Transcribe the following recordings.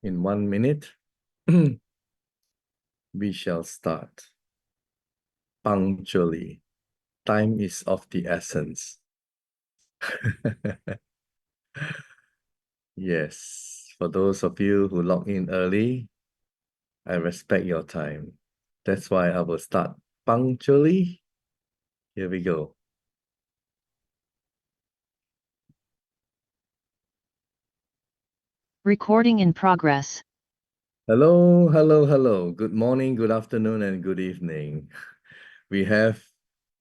In 1 minute, we shall start punctually. Time is of the essence. Yes, for those of you who log in early, I respect your time. That's why I will start punctually. Here we go. Recording in progress. Hello, hello, hello. Good morning, good afternoon, and good evening. We have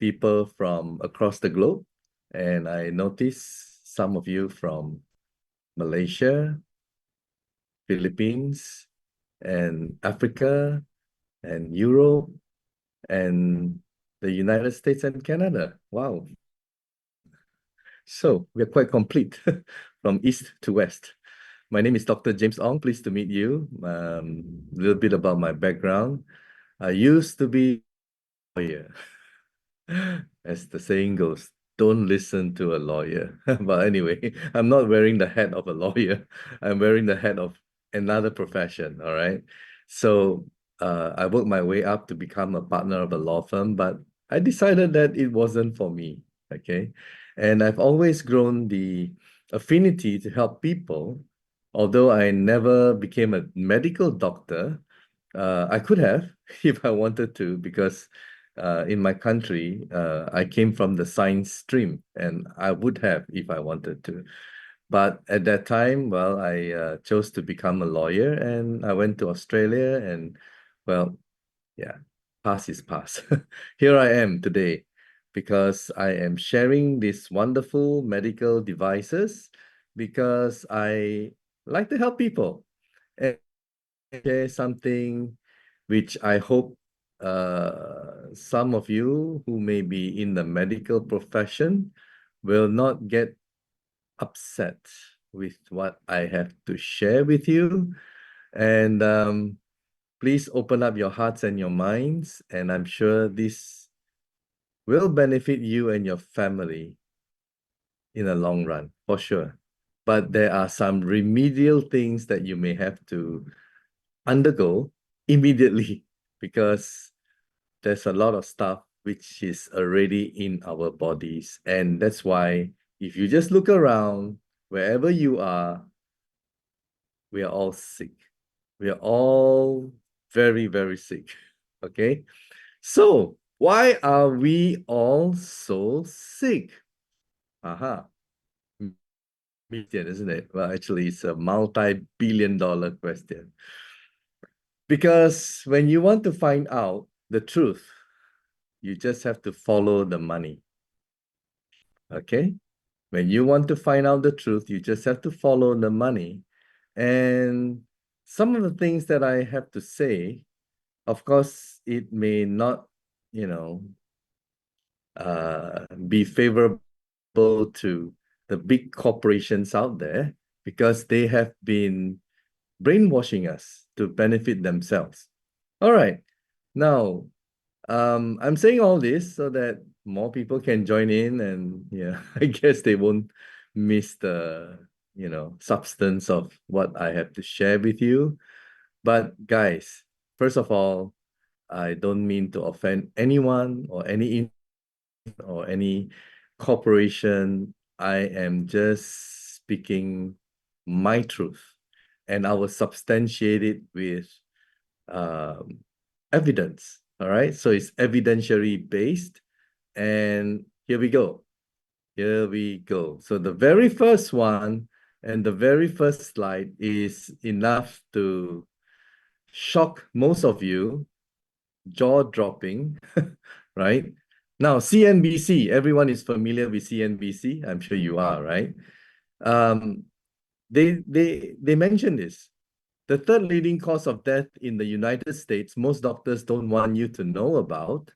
people from across the globe, and I notice some of you from Malaysia, Philippines, and Africa, and Europe, and the United States and Canada. Wow. So we're quite complete from east to west. My name is Dr. James Ong. Pleased to meet you. A little bit about my background. I used to be a lawyer. As the saying goes, don't listen to a lawyer. But anyway, I'm not wearing the hat of a lawyer. I'm wearing the hat of another profession. All right. So I worked my way up to become a partner of a law firm, but I decided that it wasn't for me. Okay. And I've always grown the affinity to help people. Although I never became a medical doctor, I could have if I wanted to, because in my country, I came from the science stream, and I would have if I wanted to. But at that time, well, I chose to become a lawyer, and I went to Australia, and well, yeah, past is past. Here I am today because I am sharing these wonderful medical devices because I like to help people and share something which I hope some of you who may be in the medical profession will not get upset with what I have to share with you. And please open up your hearts and your minds, and I'm sure this will benefit you and your family in the long run, for sure. But there are some remedial things that you may have to undergo immediately because there's a lot of stuff which is already in our bodies. And that's why if you just look around, wherever you are, we are all sick. We are all very, very sick. Okay. So why are we all so sick? Aha. Million, isn't it? Well, actually, it's a multi-billion-dollar question. Because when you want to find out the truth, you just have to follow the money. Okay? When you want to find out the truth, you just have to follow the money. And some of the things that I have to say, of course, it may not, you know, be favorable to the big corporations out there because they have been brainwashing us to benefit themselves. All right. Now, I'm saying all this so that more people can join in, and yeah, I guess they won't miss the, substance of what I have to share with you. But guys, first of all, I don't mean to offend anyone or any corporation. I am just speaking my truth, and I will substantiate it with evidence. All right. So it's evidentiary based. And here we go. Here we go. So the very first one and the very first slide is enough to shock most of you, jaw dropping, right? Now, CNBC, everyone is familiar with CNBC. I'm sure you are, right? Um, they mentioned this. The third leading cause of death in the United States, most doctors don't want you to know about.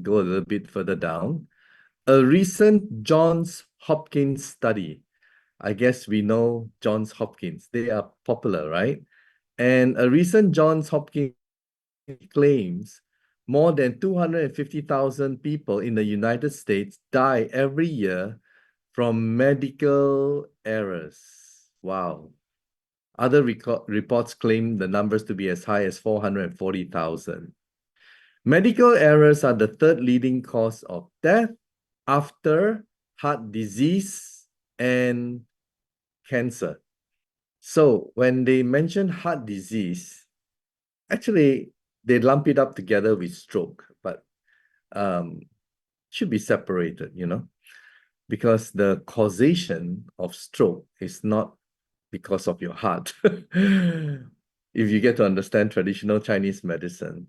Go a little bit further down. A recent Johns Hopkins study. I guess we know Johns Hopkins. They are popular, right? And a recent Johns Hopkins claims more than 250,000 people in the United States die every year from medical errors. Wow. Other reports claim the numbers to be as high as 440,000. Medical errors are the third leading cause of death after heart disease and cancer. So when they mention heart disease, actually they lump it up together with stroke, but should be separated, because the causation of stroke is not because of your heart. If you get to understand traditional Chinese medicine,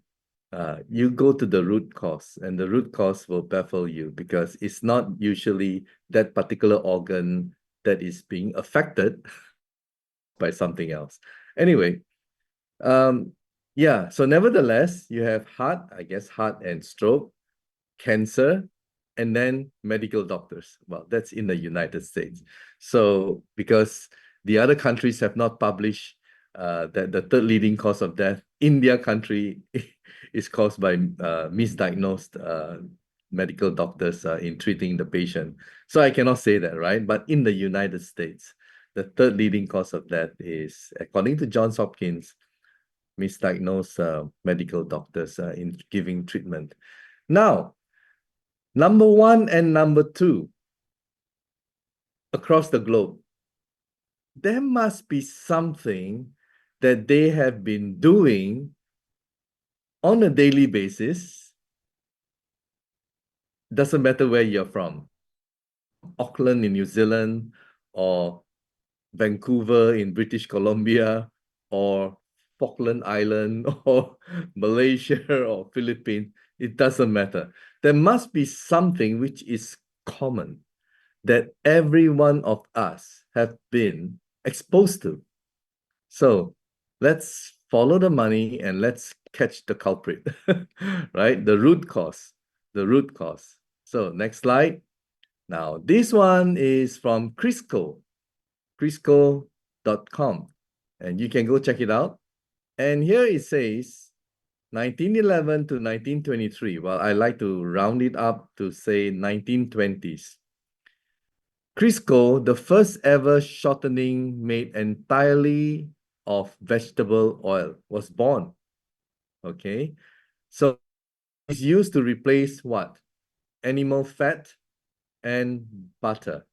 you go to the root cause, and the root cause will baffle you because it's not usually that particular organ that is being affected by something else. Anyway, yeah, so nevertheless, you have heart, I guess heart and stroke, cancer, and then medical doctors. Well, that's in the United States. So because the other countries have not published that the third leading cause of death in their country is caused by misdiagnosed medical doctors in treating the patient. So I cannot say that, right? But in the United States, the third leading cause of death is, according to Johns Hopkins, misdiagnosed medical doctors in giving treatment. Now, number one and number two across the globe, there must be something that they have been doing on a daily basis. Doesn't matter where you're from. Auckland in New Zealand, or Vancouver in British Columbia, or Falkland Island, or Malaysia, or Philippines. It doesn't matter. There must be something which is common that every one of us have been exposed to. So let's follow the money and let's catch the culprit, right? The root cause, the root cause. So next slide. Now, this one is from Crisco.com, and you can go check it out. And here it says 1911 to 1923. Well, I like to round it up to say 1920s. Crisco, the first ever shortening made entirely of vegetable oil, was born. Okay, so it's used to replace what? Animal fat and butter.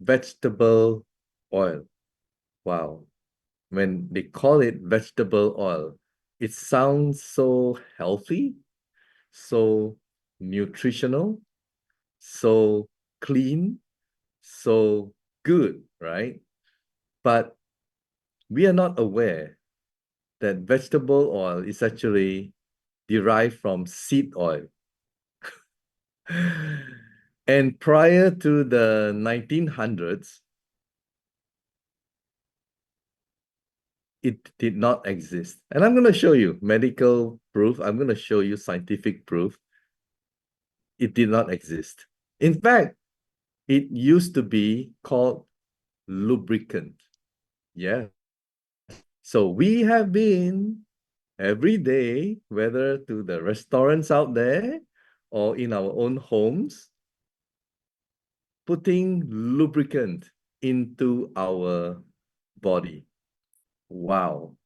Vegetable oil. Wow. When they call it vegetable oil, it sounds so healthy, so nutritional, so clean, so good, right? But we are not aware that vegetable oil is actually derived from seed oil. And prior to the 1900s, it did not exist. And I'm going to show you medical proof. I'm going to show you scientific proof. It did not exist. In fact, it used to be called lubricant. Yeah. So we have been every day, whether to the restaurants out there or in our own homes, putting lubricant into our body. Wow.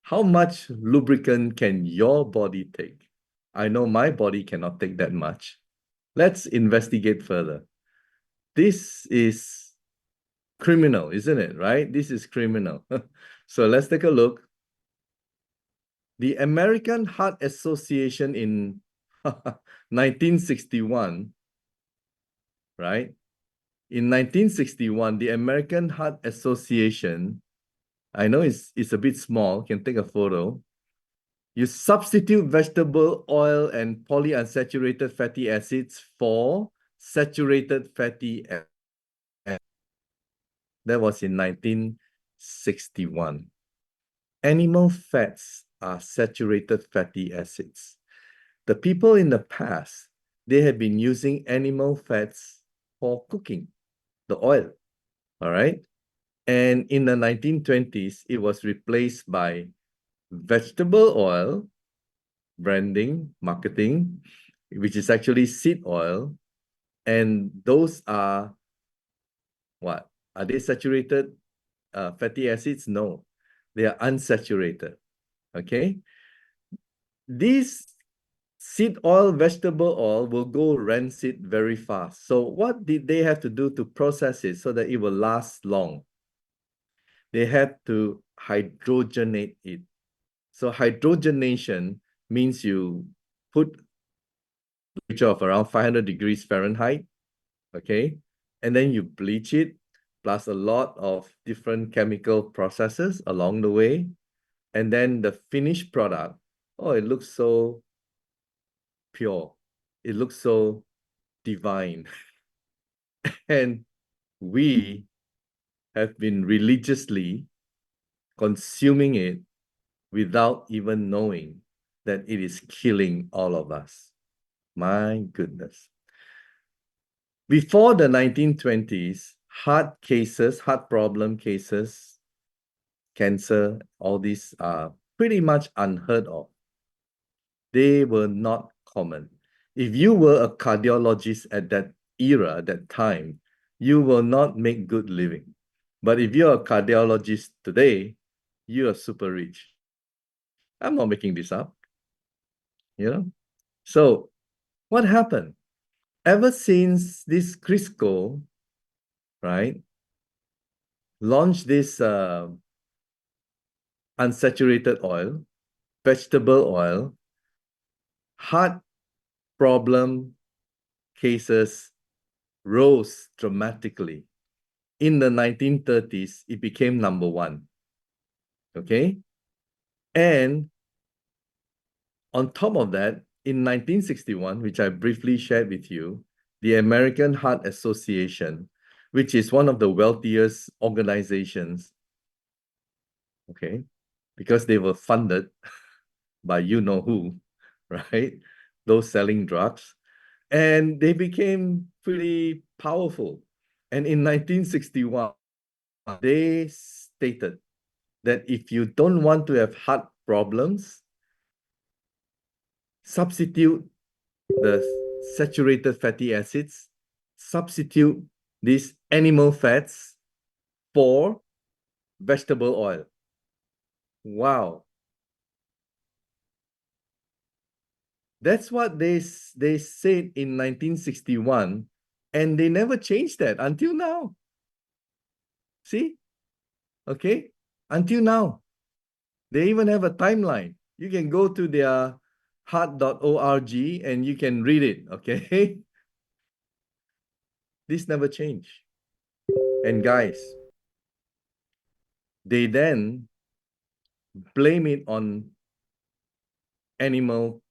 How much lubricant can your body take? I know my body cannot take that much. Let's investigate further. This is criminal, isn't it? Right? This is criminal. So let's take a look. The American Heart Association in 1961, right? In 1961, the American Heart Association, I know it's a bit small, can take a photo. You substitute vegetable oil and polyunsaturated fatty acids for saturated fatty acids. That was in 1961. Animal fats are saturated fatty acids. The people in the past, they had been using animal fats for cooking, the oil, all right? And in the 1920s, it was replaced by vegetable oil, branding, marketing, which is actually seed oil. And those are what? Are they saturated fatty acids? No, they are unsaturated. Okay, these seed oil, vegetable oil will go rancid very fast. So what did they have to do to process it so that it will last long? They had to hydrogenate it. So hydrogenation means you put temperature of around 500 degrees Fahrenheit, okay? And then you bleach it, plus a lot of different chemical processes along the way. And then the finished product, oh, it looks so pure. It looks so divine. And we have been religiously consuming it without even knowing that it is killing all of us. My goodness. Before the 1920s, heart cases, heart problem cases, cancer, all these are pretty much unheard of. They were not common. If you were a cardiologist at that era, that time, you will not make good living. But if you're a cardiologist today, you are super rich. I'm not making this up, you know? So what happened? Ever since this Crisco, right, launched this unsaturated oil, vegetable oil, heart problem cases rose dramatically. In the 1930s, it became number one. Okay? And on top of that, in 1961, which I briefly shared with you, the American Heart Association, which is one of the wealthiest organizations, okay, because they were funded by you know who, right? Those selling drugs. And they became pretty powerful. And in 1961, they stated that if you don't want to have heart problems, substitute the saturated fatty acids, substitute these animal fats for vegetable oil. Wow. That's what they said in 1961, and they never changed that until now. See? Okay? Until now. They even have a timeline. You can go to their heart.org and you can read it, okay? This never changed. And guys, they then blame it on animal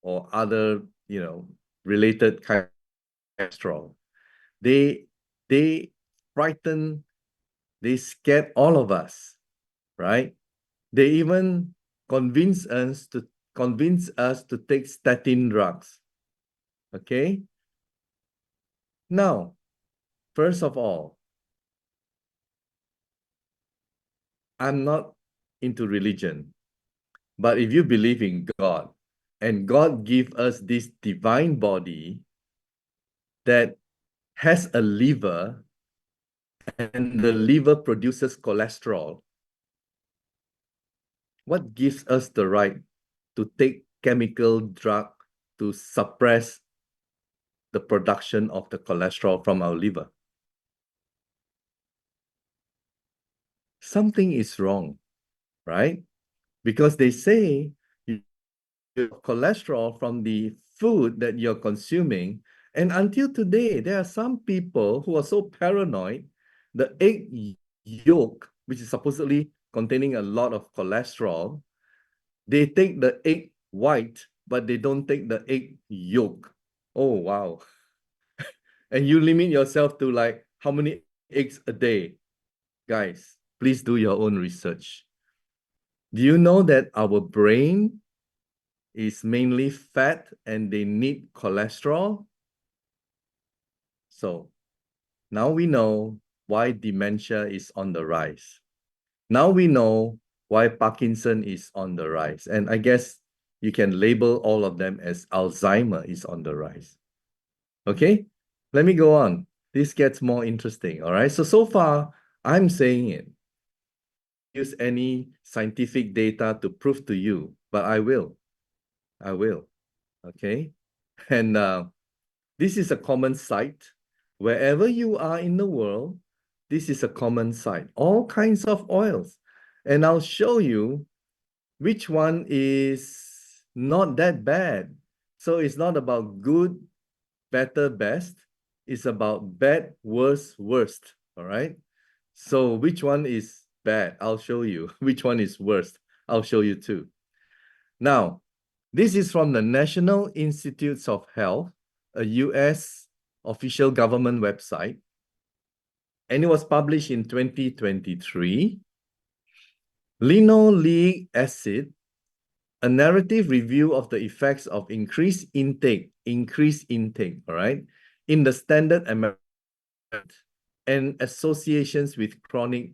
or other, related kind of cholesterol. They frighten, they scared all of us, right? They even convince us to take statin drugs. Okay? Now, first of all, I'm not into religion, but if you believe in God, and God give us this divine body that has a liver, and the liver produces cholesterol, what gives us the right to take chemical drug to suppress the production of the cholesterol from our liver? Something is wrong, right? Because they say you have cholesterol from the food that you're consuming. And until today, there are some people who are so paranoid, the egg yolk, which is supposedly containing a lot of cholesterol, they take the egg white, but they don't take the egg yolk. Oh, wow. And you limit yourself to like how many eggs a day? Guys, please do your own research. Do you know that our brain is mainly fat and they need cholesterol? So now we know why dementia is on the rise. Now we know why Parkinson is on the rise. And I guess you can label all of them as Alzheimer is on the rise. Okay, let me go on. This gets more interesting, all right? So far, I'm saying it. use any scientific data to prove to you, but I will. Okay? And this is a common site. Wherever you are in the world, this is a common site. All kinds of oils. And I'll show you which one is not that bad. So it's not about good, better, best. It's about bad, worse, worst. All right? So which one is bad? I'll show you. Which one is worst? I'll show you too. Now, this is from the National Institutes of Health, a US official government website, and it was published in 2023. Linoleic acid, a narrative review of the effects of increased intake, all right, in the standard American and associations with chronic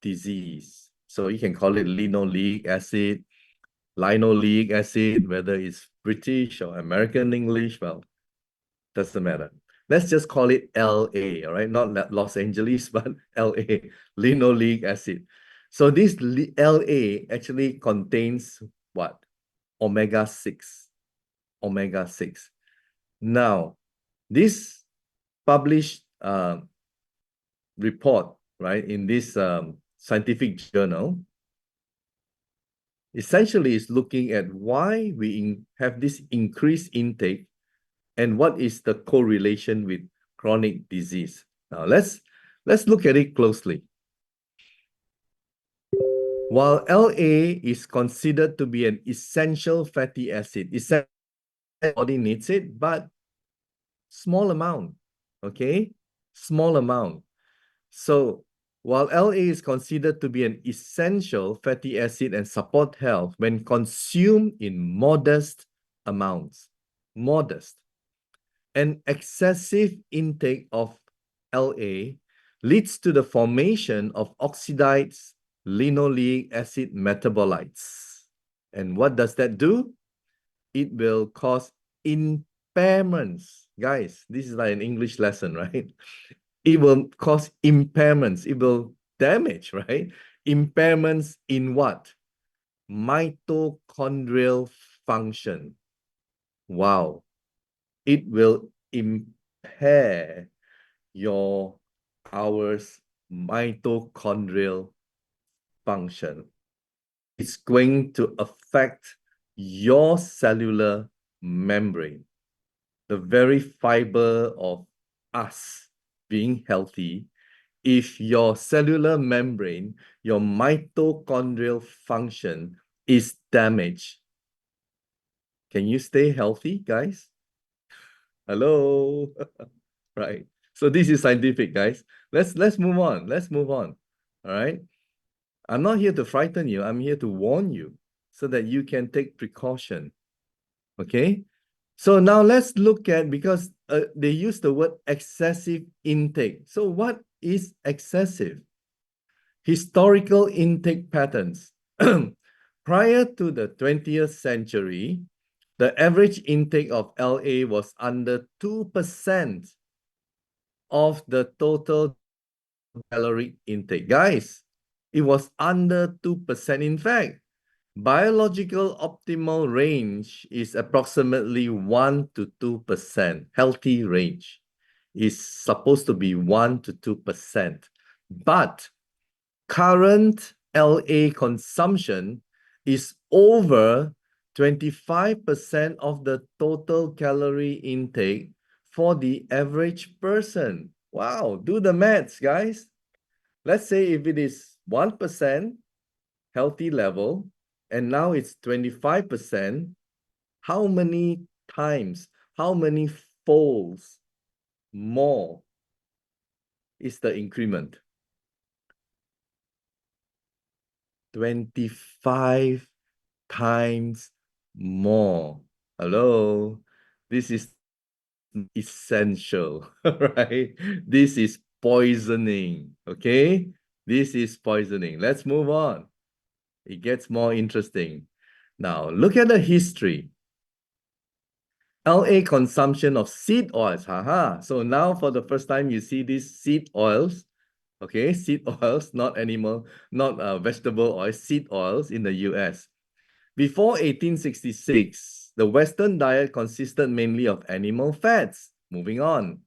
disease. So you can call it linoleic acid, linoleic acid, whether it's British or American English, well, doesn't matter. Let's just call it LA, all right? Not Los Angeles, but LA, linoleic acid. So this LA actually contains what? Omega-6. Omega-6. Now, this published report, right, in this scientific journal, essentially is looking at why we have this increased intake and what is the correlation with chronic disease. Now, let's look at it closely. While LA is considered to be an essential fatty acid, the body needs it, but small amount, okay? Small amount. So while LA is considered to be an essential fatty acid and support health when consumed in modest amounts, modest, an excessive intake of LA leads to the formation of oxidized linoleic acid metabolites. And what does that do? It will cause impairments. Guys, this is like an English lesson, right? It will cause impairments. It will damage, right? Impairments in what? Mitochondrial function. Wow. It will impair our mitochondrial function. It's going to affect your cellular membrane, the very fiber of us being healthy. If your cellular membrane, your mitochondrial function is damaged, can you stay healthy, guys? Hello? Right. So this is scientific, guys. Let's move on. Let's move on. All right. I'm not here to frighten you. I'm here to warn you so that you can take precaution. Okay. So now let's look at, because they use the word excessive intake. So what is excessive? Historical intake patterns. Prior to the 20th century, the average intake of LA was under 2% of the total caloric intake. Guys, it was under 2%. In fact, biological optimal range is approximately 1 to 2%. Healthy range is supposed to be 1 to 2%. But current LA consumption is over 25% of the total calorie intake for the average person. Wow, do the maths, guys. Let's say if it is 1% healthy level, and now it's 25%, how many times, how many folds more is the increment? 25 times more. Hello? This is essential, right? This is poisoning, okay? This is poisoning. Let's move on. It gets more interesting. Now, look at the history. LA consumption of seed oils. Haha. So now for the first time, you see these seed oils. Okay, seed oils, not animal, not vegetable oil, seed oils in the US. Before 1866, the Western diet consisted mainly of animal fats. Moving on.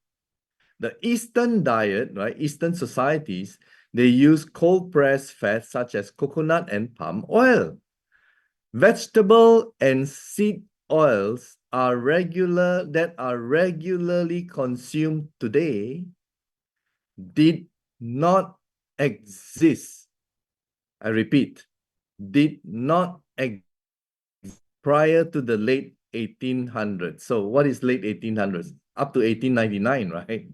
The Eastern diet, right, Eastern societies, they use cold-pressed fats such as coconut and palm oil. Vegetable and seed oils are regularly consumed today did not exist. I repeat, did not exist prior to the late 1800s. So what is late 1800s? Up to 1899, right?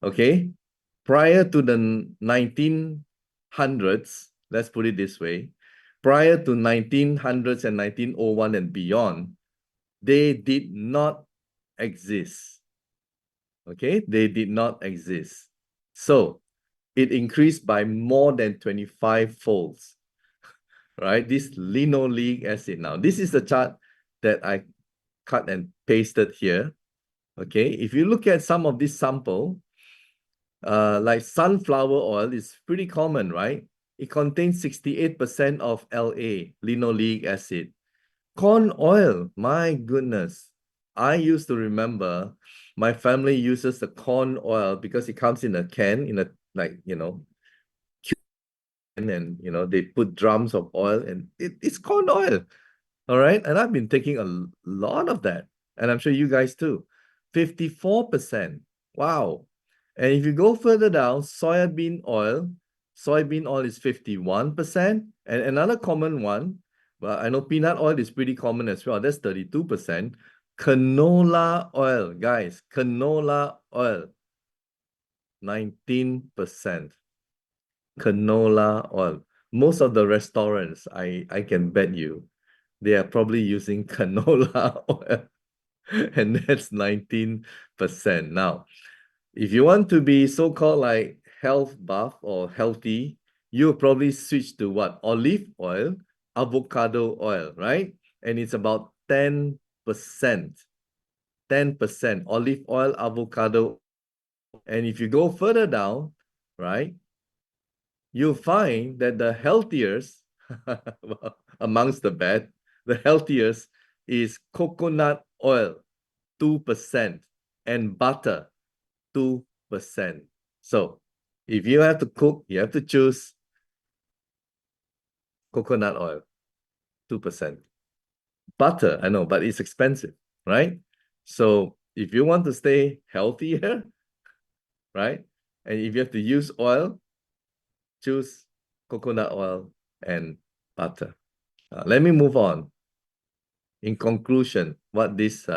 Okay. Prior to the 1900s, let's put it this way, prior to 1900s and 1901 and beyond, they did not exist. Okay, they did not exist. So it increased by more than 25 folds, right? This linoleic acid. Now, this is the chart that I cut and pasted here. Okay, if you look at some of this sample, like sunflower oil is pretty common, right? It contains 68% of LA, linoleic acid. Corn oil, my goodness. I used to remember my family uses the corn oil because it comes in a can, in a, like, and they put drums of oil and it's corn oil. All right. And I've been taking a lot of that. And I'm sure you guys too. 54%. Wow. And if you go further down, soybean oil is 51%. And another common one, well, I know peanut oil is pretty common as well. That's 32%. Canola oil, guys, canola oil, 19%. Canola oil. Most of the restaurants, I can bet you, they are probably using canola oil, and that's 19%. Now, if you want to be so-called like health buff or healthy, you'll probably switch to what? Olive oil, avocado oil, right? And it's about 10%. 10% olive oil, avocado. And if you go further down, right, you'll find that the healthiest amongst the bad, the healthiest is coconut oil, 2%, and butter, 2%. So if you have to cook, you have to choose coconut oil, 2%. Butter, I know, but it's expensive, right? So if you want to stay healthier, right? And if you have to use oil, choose coconut oil and butter. Let me move on. In conclusion, what this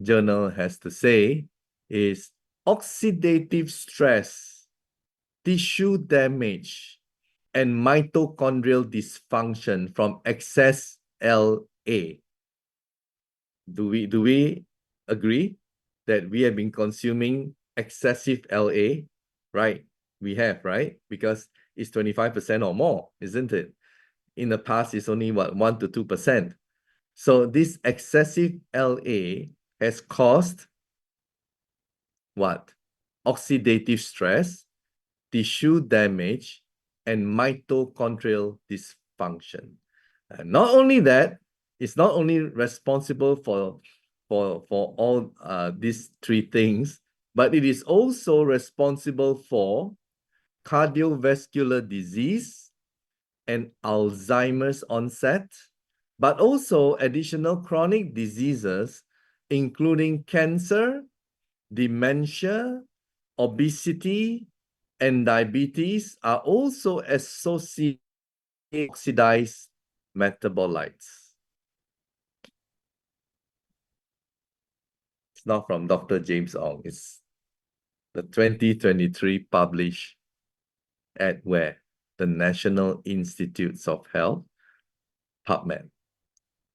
journal has to say is oxidative stress, tissue damage, and mitochondrial dysfunction from excess LA. Do we agree that we have been consuming excessive LA? Right, we have, right? Because it's 25% or more, isn't it? In the past, it's only what, 1 to 2%. So this excessive LA has caused what? Oxidative stress, tissue damage, and mitochondrial dysfunction. And not only that, it's not only responsible for all these three things, but it is also responsible for cardiovascular disease and Alzheimer's onset, but also additional chronic diseases, including cancer, dementia, obesity, and diabetes are also associated with oxidized metabolites. It's not from Dr. James Ong. It's the 2023 published at where? The National Institutes of Health, PubMed.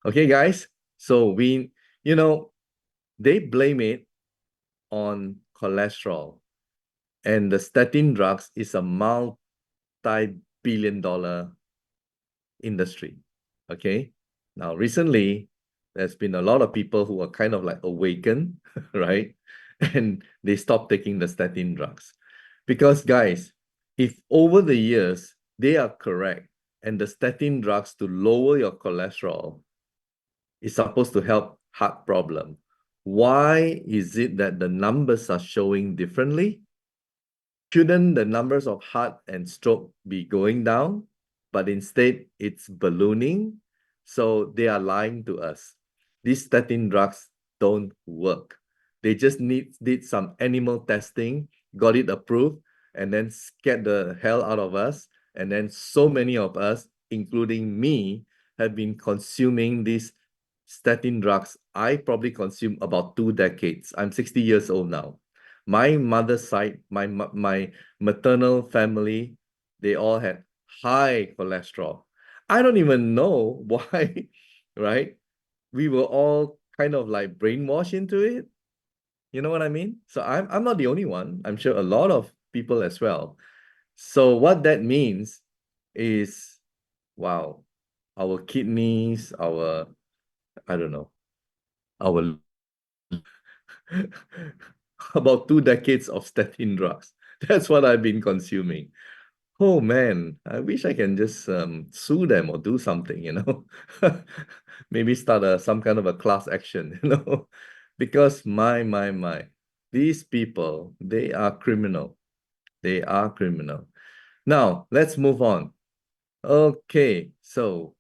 Okay, guys. So they blame it on cholesterol. And the statin drugs is a multi-billion-dollar industry. Okay. Now, recently, there's been a lot of people who are kind of like awakened, right? And they stopped taking the statin drugs. Because guys, if over the years they are correct and the statin drugs to lower your cholesterol is supposed to help heart problem, why is it that the numbers are showing differently? Shouldn't the numbers of heart and stroke be going down? But instead, it's ballooning. So they are lying to us. These statin drugs don't work. They just did some animal testing, got it approved, and then scared the hell out of us. And then so many of us, including me, have been consuming these statin drugs. I probably consumed about 2 decades. I'm 60 years old now. My mother's side, my maternal family, they all had high cholesterol. I don't even know why, right? We were all kind of like brainwashed into it. You know what I mean? So I'm not the only one. I'm sure a lot of people as well. So what that means is, wow, our kidneys, our, I don't know, our about 2 decades of statin drugs. That's what I've been consuming. Oh man, I wish I can just sue them or do something, you know. Maybe start some kind of a class action, you know. Because my, these people, they are criminal. They are criminal. Now, let's move on. Okay, so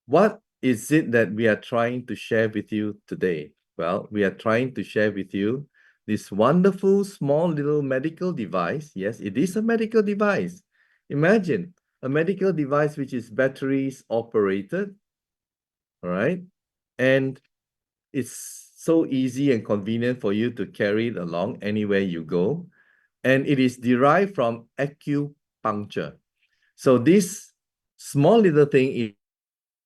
what is it that we are trying to share with you today? Well, we are trying to share with you this wonderful small little medical device. Yes, it is a medical device. Imagine a medical device which is batteries operated, all right? And it's so easy and convenient for you to carry it along anywhere you go. And it is derived from acupuncture. So this small little thing is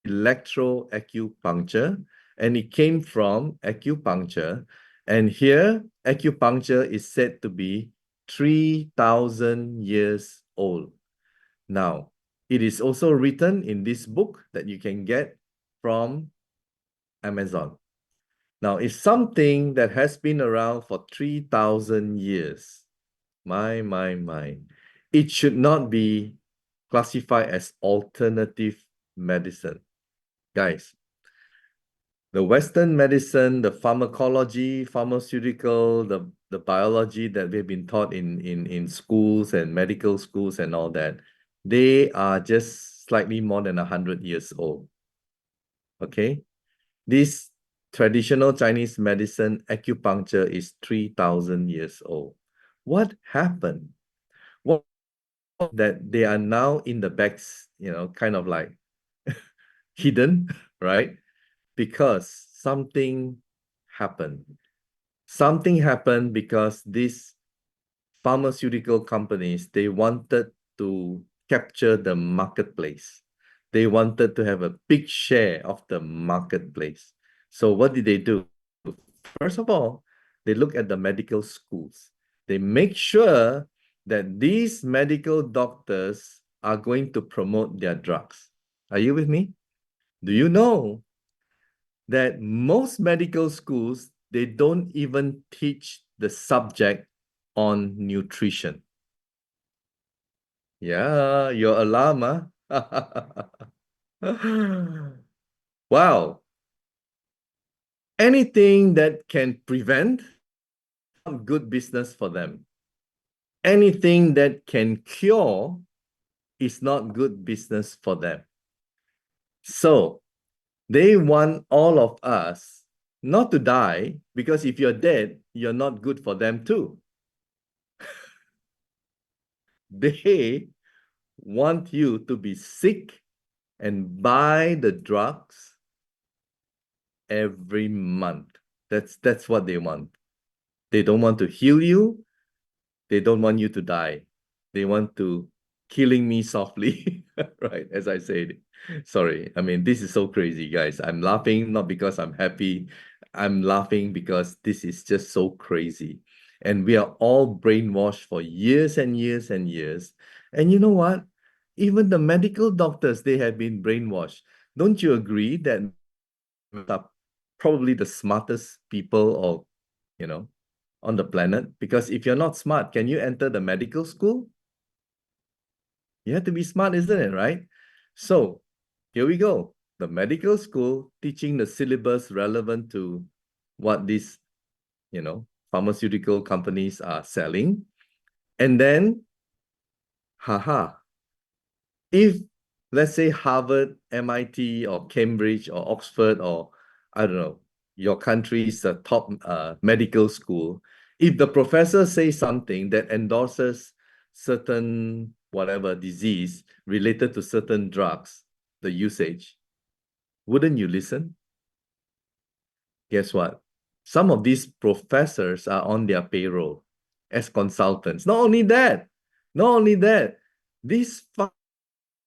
electroacupuncture, and it came from acupuncture. And here, acupuncture is said to be 3,000 years old. Now, it is also written in this book that you can get from Amazon. Now, it's something that has been around for 3,000 years. My. It should not be classified as alternative medicine. Guys, the Western medicine, the pharmacology, pharmaceutical, the biology that we've been taught in schools and medical schools and all that, they are just slightly more than 100 years old. Okay? This traditional Chinese medicine, acupuncture, is 3,000 years old. What happened? What that they are now in the backs, you know, kind of like hidden, right? Because something happened. Something happened because these pharmaceutical companies, they wanted to capture the marketplace. They wanted to have a big share of the marketplace. So what did they do? First of all, they look at the medical schools. They make sure that these medical doctors are going to promote their drugs. Are you with me? Do you know that most medical schools, they don't even teach the subject on nutrition? Yeah, your alarm, huh? Wow. Anything that can prevent, good business for them. Anything that can cure is not good business for them. So they want all of us not to die, because if you're dead, you're not good for them too. They want you to be sick and buy the drugs every month. That's what they want. They don't want to heal you. They don't want you to die. They want to killing me softly, right? As I said. Sorry. I mean, this is so crazy, guys. I'm laughing not because I'm happy. I'm laughing because this is just so crazy. And we are all brainwashed for years and years and years. And you know what? Even the medical doctors, they have been brainwashed. Don't you agree that are probably the smartest people, or, you know, on the planet. Because if you're not smart, can you enter the medical school? You have to be smart, isn't it, right? So here we go. The medical school teaching the syllabus relevant to what these, pharmaceutical companies are selling. And then, haha, if let's say Harvard, MIT, or Cambridge, or Oxford, or I don't know, your country's top medical school, if the professor says something that endorses certain whatever disease related to certain drugs, the usage, wouldn't you listen? Guess what? Some of these professors are on their payroll as consultants. Not only that, these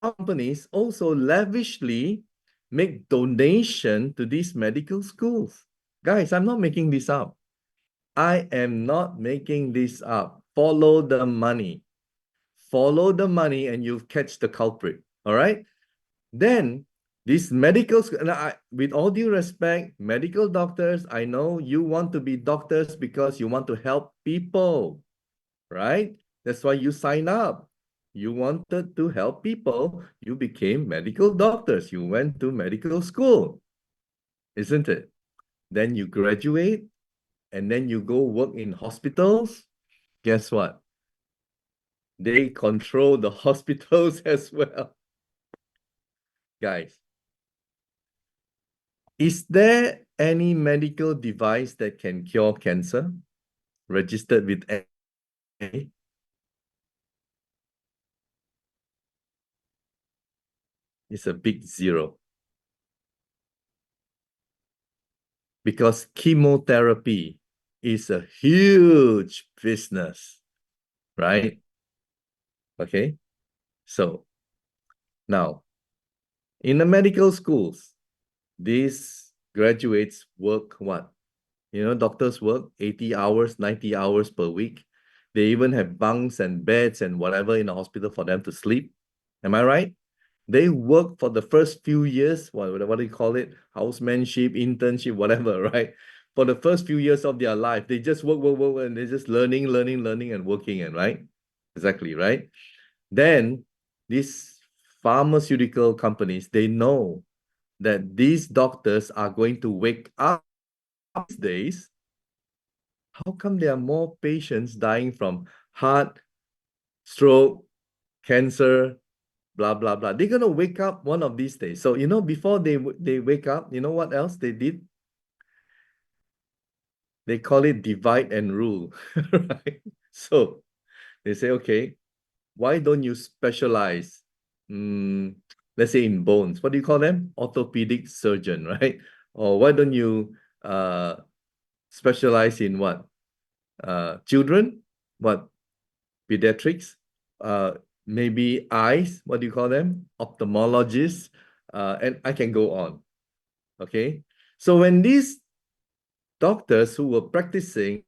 companies also lavishly make donation to these medical schools. Guys, I'm not making this up. I am not making this up. Follow the money. Follow the money and you catch the culprit. All right? Then these medical, with all due respect, medical doctors, I know you want to be doctors because you want to help people, right? That's why you sign up. You wanted to help people. You became medical doctors. You went to medical school, isn't it? Then you graduate and then you go work in hospitals. Guess what? They control the hospitals as well. Guys, is there any medical device that can cure cancer registered with FDA? It's a big zero. Because chemotherapy is a huge business, right? Okay. So now, in the medical schools, these graduates work what? Doctors work 80 hours, 90 hours per week. They even have bunks and beds and whatever in the hospital for them to sleep. Am I right? They work for the first few years, what do you call it? Housemanship, internship, whatever, right? For the first few years of their life, they just work, and they're just learning, and working, and right? Exactly, right? Then these pharmaceutical companies, they know that these doctors are going to wake up these days. How come there are more patients dying from heart, stroke, cancer, blah, blah, blah? They're going to wake up one of these days. So, before they wake up, you know what else they did? They call it divide and rule, right? So they say, okay, why don't you specialize? Let's say in bones. What do you call them? Orthopedic surgeon, right? Or why don't you specialize in what? Children? What? Pediatrics? Maybe eyes? What do you call them? Ophthalmologists? And I can go on. Okay. So when these doctors who were practicing,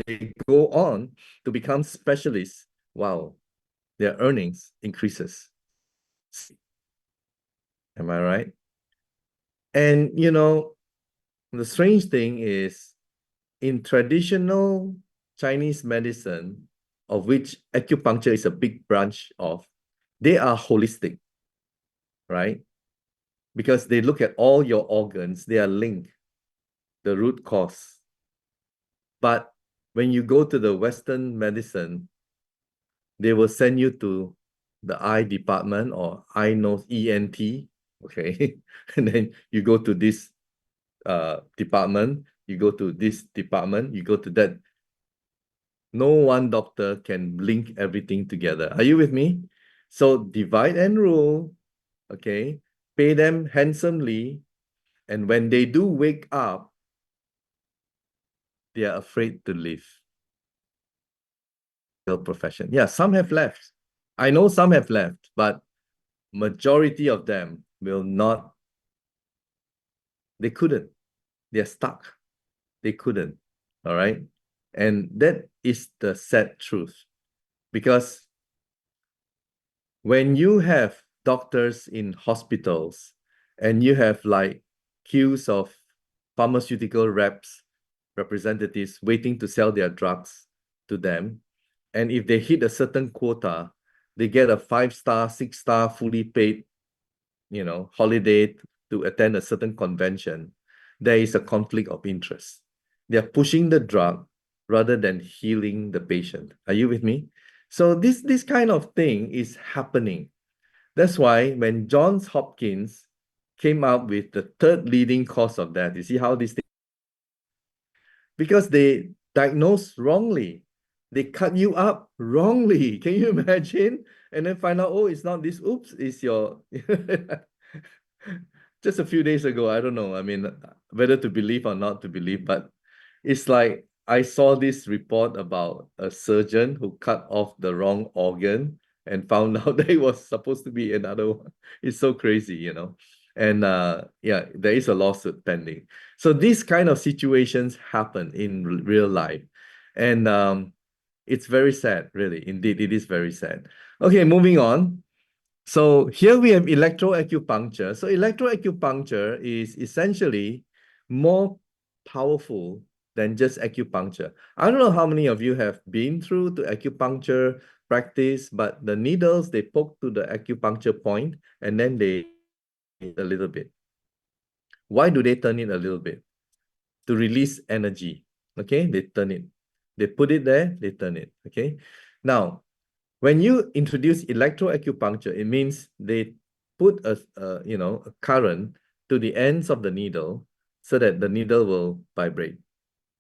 they go on to become specialists, wow, their earnings increases. Am I right? And the strange thing is in traditional Chinese medicine, of which acupuncture is a big branch of, they are holistic, right? Because they look at all your organs, they are linked, the root cause. But when you go to the Western medicine, they will send you to the eye department or eye nose ENT, okay? And then you go to this department, you go to this department, you go to that. No one doctor can link everything together. Are you with me? So divide and rule, okay? Pay them handsomely. And when they do wake up, they are afraid to leave the profession. Yeah, some have left. I know some have left, but majority of them will not. They couldn't. They're stuck. They couldn't. All right. And that is the sad truth. Because when you have doctors in hospitals and you have like queues of pharmaceutical reps representatives waiting to sell their drugs to them. And if they hit a certain quota, they get a 5-star, 6-star, fully paid, holiday to attend a certain convention. There is a conflict of interest. They're pushing the drug rather than healing the patient. Are you with me? So this kind of thing is happening. That's why when Johns Hopkins came up with the third leading cause of death, you see how this thing, because they diagnosed wrongly. They cut you up wrongly. Can you imagine? And then find out, oh, it's not this. Oops, it's your. Just a few days ago, I don't know. I mean, whether to believe or not to believe, but it's like I saw this report about a surgeon who cut off the wrong organ and found out that it was supposed to be another one. It's so crazy. And yeah, there is a lawsuit pending. So these kind of situations happen in real life. And it's very sad, really. Indeed, it is very sad. Okay, moving on. So here we have electroacupuncture. So electroacupuncture is essentially more powerful than just acupuncture. I don't know how many of you have been through to acupuncture practice, but the needles, they poke to the acupuncture point and then they a little bit. Why do they turn it a little bit? To release energy. Okay, they turn it. They put it there, they turn it. Okay. Now, when you introduce electroacupuncture, it means they put a current to the ends of the needle so that the needle will vibrate.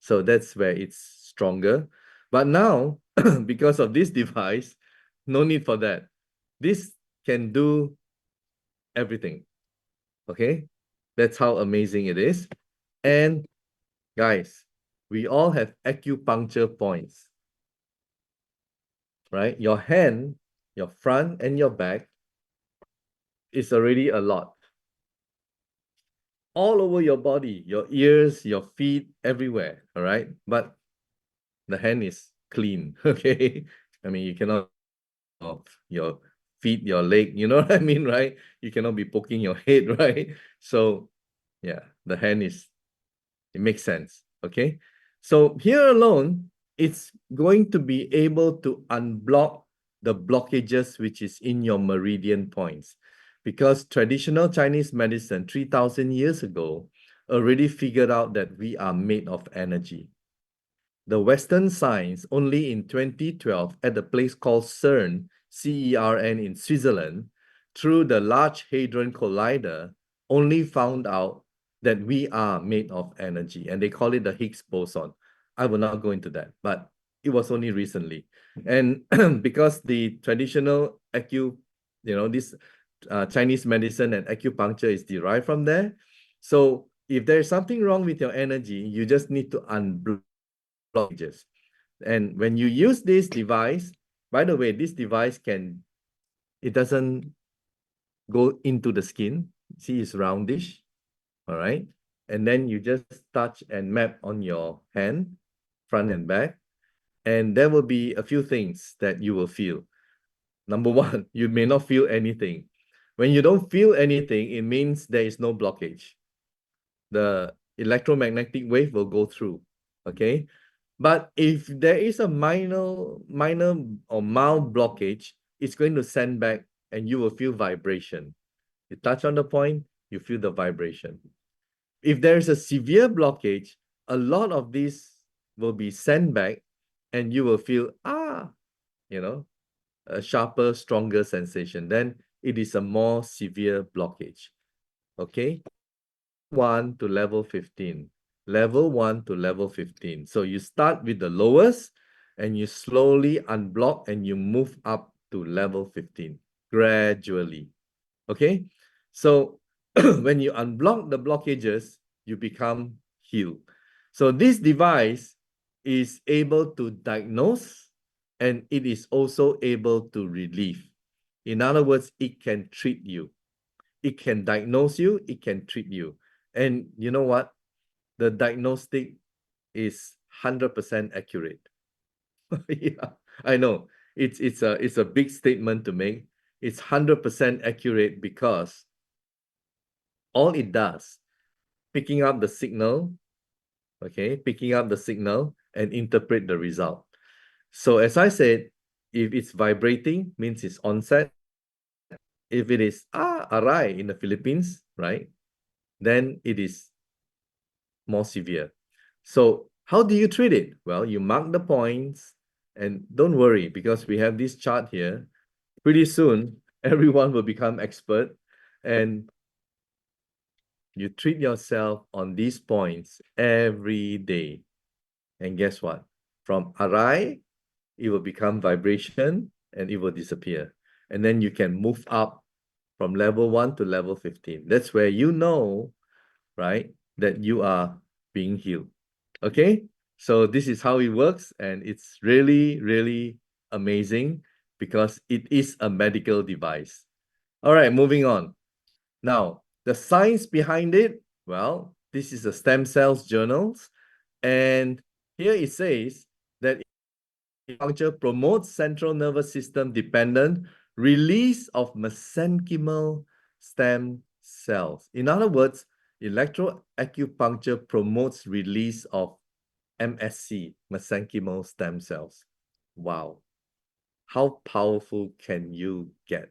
So that's where it's stronger. But now, because of this device, no need for that. This can do everything. Okay, that's how amazing it is. And guys, we all have acupuncture points, right? Your hand, your front and your back is already a lot. All over your body, your ears, your feet, everywhere, all right? But the hand is clean, okay? I mean, you cannot your feet, your leg, you know what I mean, right? You cannot be poking your head, right? So yeah, the hand it makes sense, okay? So here alone, it's going to be able to unblock the blockages which is in your meridian points. Because traditional Chinese medicine 3,000 years ago already figured out that we are made of energy. The Western science only in 2012 at a place called CERN, CERN in Switzerland, through the Large Hadron Collider, only found out that we are made of energy, and they call it the Higgs boson. I will not go into that, but it was only recently. And because the traditional this Chinese medicine and acupuncture is derived from there. So if there's something wrong with your energy, you just need to unblock blockages. And when you use this device, by the way, this device it doesn't go into the skin. See, it's roundish, all right? And then you just touch and map on your hand, front and back, and there will be a few things that you will feel. Number one, you may not feel anything. When you don't feel anything, it means there is no blockage. The electromagnetic wave will go through, okay? But if there is a minor or mild blockage, it's going to send back and you will feel vibration. You touch on the point, you feel the vibration. If there is a severe blockage, a lot of these will be sent back and you will feel, a sharper, stronger sensation. Then it is a more severe blockage. Okay? 1 to level 15. Level 1 to level 15. So you start with the lowest and you slowly unblock and you move up to level 15 gradually. Okay? So when you unblock the blockages, you become healed. So this device is able to diagnose and it is also able to relieve. In other words, it can treat you. It can diagnose you, it can treat you. And you know what? The diagnostic is 100% accurate. Yeah, I know. It's a big statement to make. It's 100% accurate because all it does, picking up the signal okay, picking up the signal and interpret the result. So as I said, if it's vibrating, means it's onset. If it is aray in the Philippines, right, then it is more severe. So how do you treat it? Well, you mark the points and don't worry because we have this chart here. Pretty soon, everyone will become expert and you treat yourself on these points every day. And guess what? From aray, it will become vibration and it will disappear. And then you can move up from level 1 to level 15. That's where you know, right, that you are being healed. Okay? So this is how it works. And it's really, really amazing because it is a medical device. All right, moving on. Now, the science behind it, well, this is a stem cells journals. And here it says that acupuncture promotes central nervous system dependent release of mesenchymal stem cells. In other words, electroacupuncture promotes release of MSC, mesenchymal stem cells. Wow. How powerful can you get,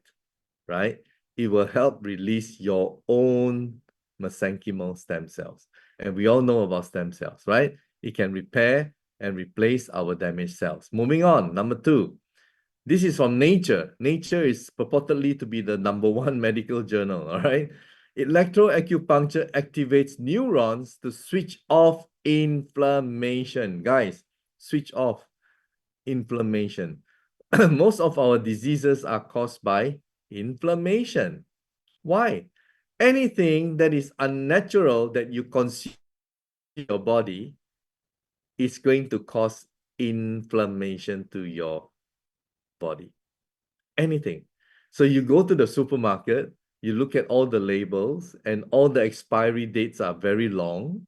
right? It will help release your own mesenchymal stem cells. And we all know about stem cells, right? It can repair and replace our damaged cells. Moving on, number 2. This is from Nature. Nature is purportedly to be the #1 medical journal, all right? Electroacupuncture activates neurons to switch off inflammation. Guys, switch off inflammation. Most of our diseases are caused by inflammation. Why? Anything that is unnatural that you consume in your body is going to cause inflammation to your body. Anything. So you go to the supermarket, you look at all the labels, and all the expiry dates are very long.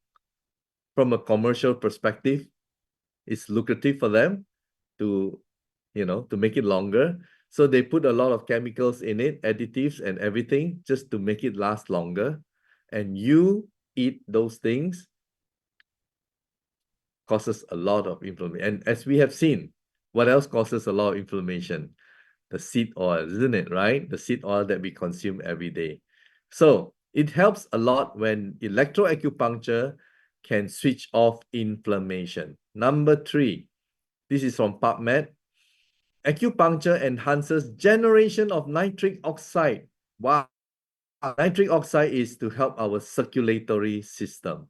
From a commercial perspective, it's lucrative for them to, to make it longer. So they put a lot of chemicals in it, additives and everything, just to make it last longer. And you eat those things, causes a lot of inflammation. And as we have seen, what else causes a lot of inflammation? The seed oil, isn't it, right? The seed oil that we consume every day. So it helps a lot when electroacupuncture can switch off inflammation. Number 3, this is from PubMed. Acupuncture enhances generation of nitric oxide. Wow. Nitric oxide is to help our circulatory system.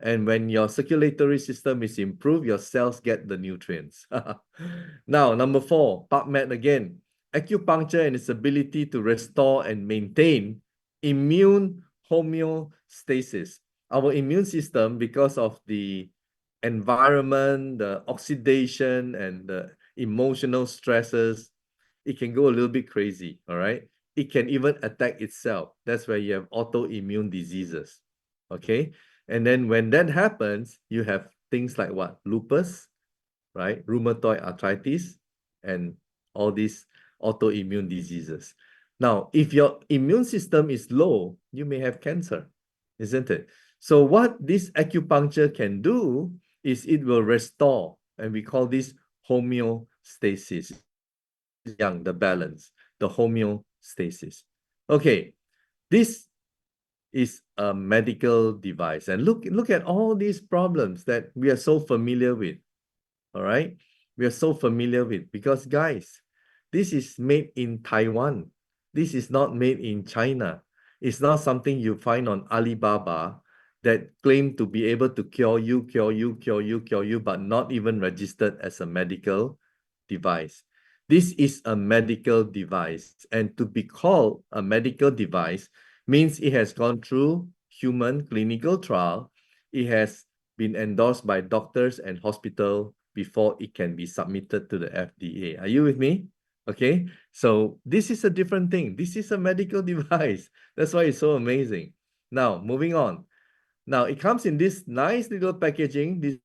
And when your circulatory system is improved, your cells get the nutrients. Now, number 4, PubMed again. Acupuncture and its ability to restore and maintain immune homeostasis. Our immune system, because of the environment, the oxidation, and the emotional stresses, it can go a little bit crazy, all right? It can even attack itself. That's where you have autoimmune diseases, okay? And then when that happens, you have things like what? Lupus, right? Rheumatoid arthritis, and all these autoimmune diseases. Now, if your immune system is low, you may have cancer, isn't it? So what this acupuncture can do is it will restore, and we call this homeostasis. The balance, the homeostasis. Okay, this is a medical device. And look at all these problems that we are so familiar with. All right, we are so familiar with because, guys, this is made in Taiwan. This is not made in China. It's not something you find on Alibaba that claim to be able to cure you, but not even registered as a medical device. This is a medical device, and to be called a medical device means it has gone through human clinical trial. It has been endorsed by doctors and hospital before it can be submitted to the FDA. Are you with me? Okay, so this is a different thing. This is a medical device. That's why it's so amazing. Now, moving on. Now, it comes in this nice little packaging.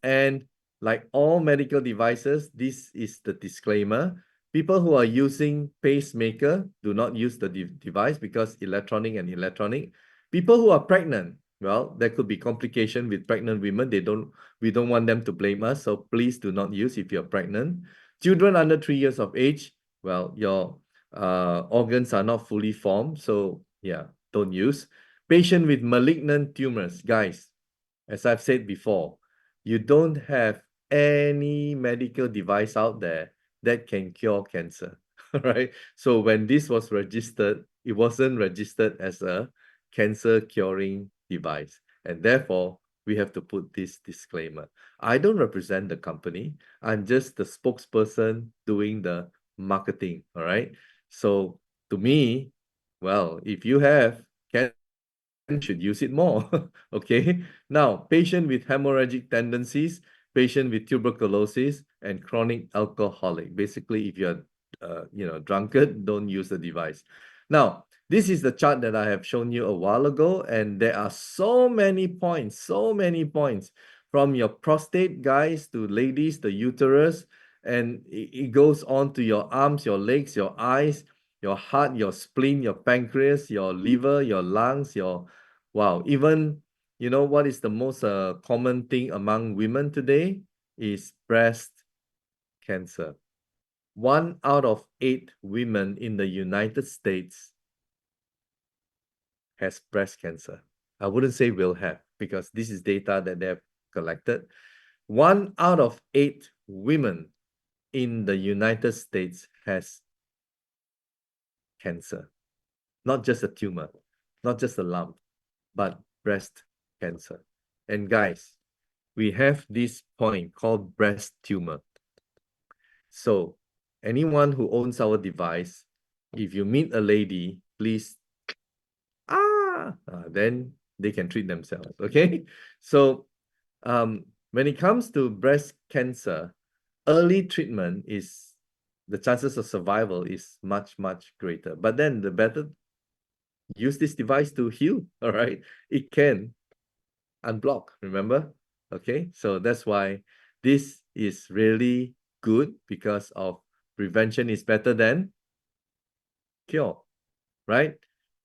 And like all medical devices, this is the disclaimer. People who are using pacemaker do not use the device because electronic and electronic. People who are pregnant, Well, there could be complication with pregnant women. We don't want them to blame us. So please do not use if you're pregnant. Children under 3 years of age, well, your organs are not fully formed. So yeah, don't use. Patient with malignant tumors, guys, as I've said before, you don't have any medical device out there that can cure cancer, right? So when this was registered, it wasn't registered as a cancer curing device. And therefore, we have to put this disclaimer. I don't represent the company. I'm just the spokesperson doing the marketing, all right? So to me, well, if you have cancer, should use it more. Okay. Now, patient with hemorrhagic tendencies, patient with tuberculosis, and chronic alcoholic. Basically, if you're drunkard, don't use the device. Now, this is the chart that I have shown you a while ago, and there are so many points, from your prostate, guys, to ladies, the uterus, and it goes on to your arms, your legs, your eyes, your heart, your spleen, your pancreas, your liver, your lungs, your wow. Even you know what is the most common thing among women today is breast cancer. 1 out of 8 women in the United States has breast cancer. I wouldn't say will have because this is data that they have collected. 1 out of 8 women in the United States has cancer, not just a tumor, not just a lump, but breast cancer. And guys, we have this point called breast tumor. So anyone who owns our device, if you meet a lady, please, then they can treat themselves, okay? So when it comes to breast cancer, early treatment is, the chances of survival is much, much greater. But then the better use this device to heal, all right? It can unblock, remember? Okay, so that's why this is really good because of prevention is better than cure, right?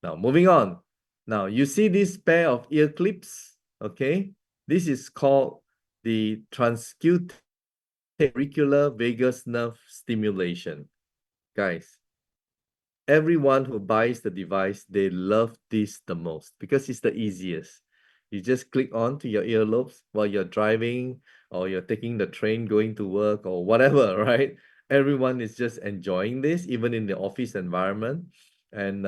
Now, moving on. Now, you see this pair of ear clips, okay? This is called the transcutaneous auricular vagus nerve stimulation. Guys, everyone who buys the device, they love this the most because it's the easiest. You just click on to your earlobes while you're driving or you're taking the train going to work or whatever, right? Everyone is just enjoying this, even in the office environment. And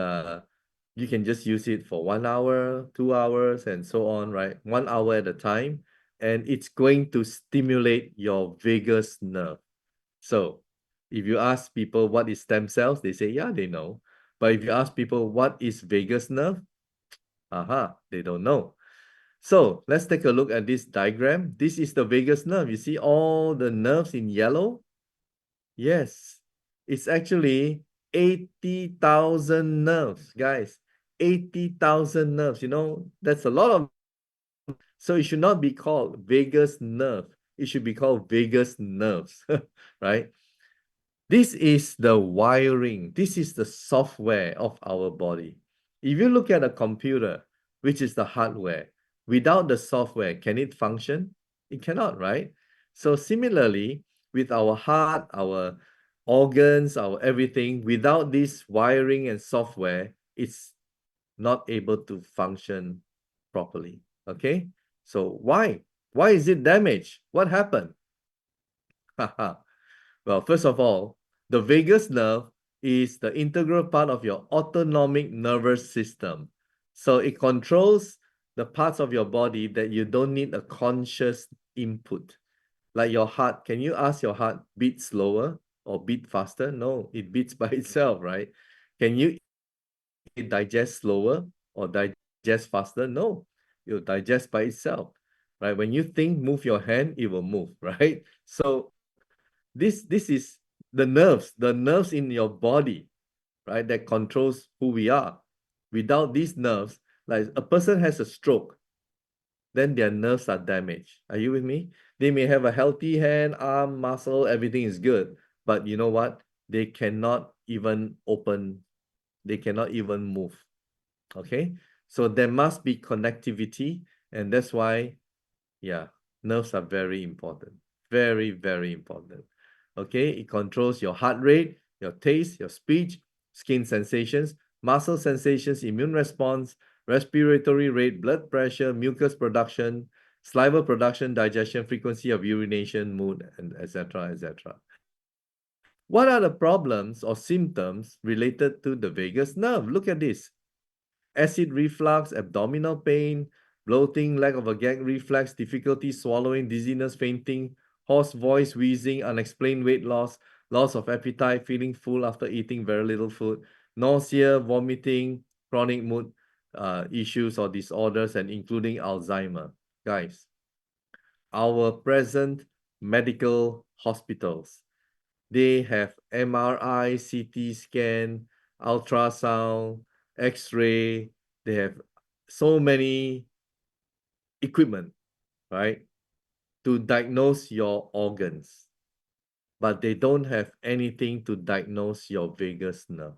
you can just use it for 1 hour, 2 hours, and so on, right? 1 hour at a time. And it's going to stimulate your vagus nerve. So if you ask people what is stem cells, they say, yeah, they know. But if you ask people what is vagus nerve, they don't know. So let's take a look at this diagram. This is the vagus nerve. You see all the nerves in yellow? Yes, it's actually 80,000 nerves, guys. 80,000 nerves. You know, that's a lot of. So it should not be called vagus nerve. It should be called vagus nerves, right? This is the wiring. This is the software of our body. If you look at a computer, which is the hardware, without the software, can it function? It cannot, right? So similarly, with our heart, our organs, our everything, without this wiring and software, it's not able to function properly. Okay? So why? Why is it damaged? What happened? Well, first of all, the vagus nerve is the integral part of your autonomic nervous system. So it controls the parts of your body that you don't need a conscious input. Like your heart, can you ask your heart beat slower or beat faster? No, it beats by itself, right? Can you digest slower or digest faster? No, it'll digest by itself, right? When you think, move your hand, it will move, right? So this is the nerves in your body, right, that controls who we are. Without these nerves, like a person has a stroke, then their nerves are damaged. Are you with me? They may have a healthy hand, arm, muscle, everything is good, but you know what? They cannot even open, they cannot even move. Okay, So there must be connectivity, and that's why, yeah, nerves are very important. Very, very important. Okay, it controls your heart rate, your taste, your speech, skin sensations, muscle sensations, immune response, respiratory rate, blood pressure, mucus production, saliva production, digestion, frequency of urination, mood, and etc. etc. What are the problems or symptoms related to the vagus nerve? Look at this. Acid reflux, abdominal pain, bloating, lack of a gag reflex, difficulty swallowing, dizziness, fainting, hoarse voice, wheezing, unexplained weight loss, loss of appetite, feeling full after eating very little food, nausea, vomiting, chronic mood issues or disorders, and including Alzheimer. Guys, our present medical hospitals, they have MRI, CT scan, ultrasound, X-ray. They have so many equipment, right, to diagnose your organs, but they don't have anything to diagnose your vagus nerve.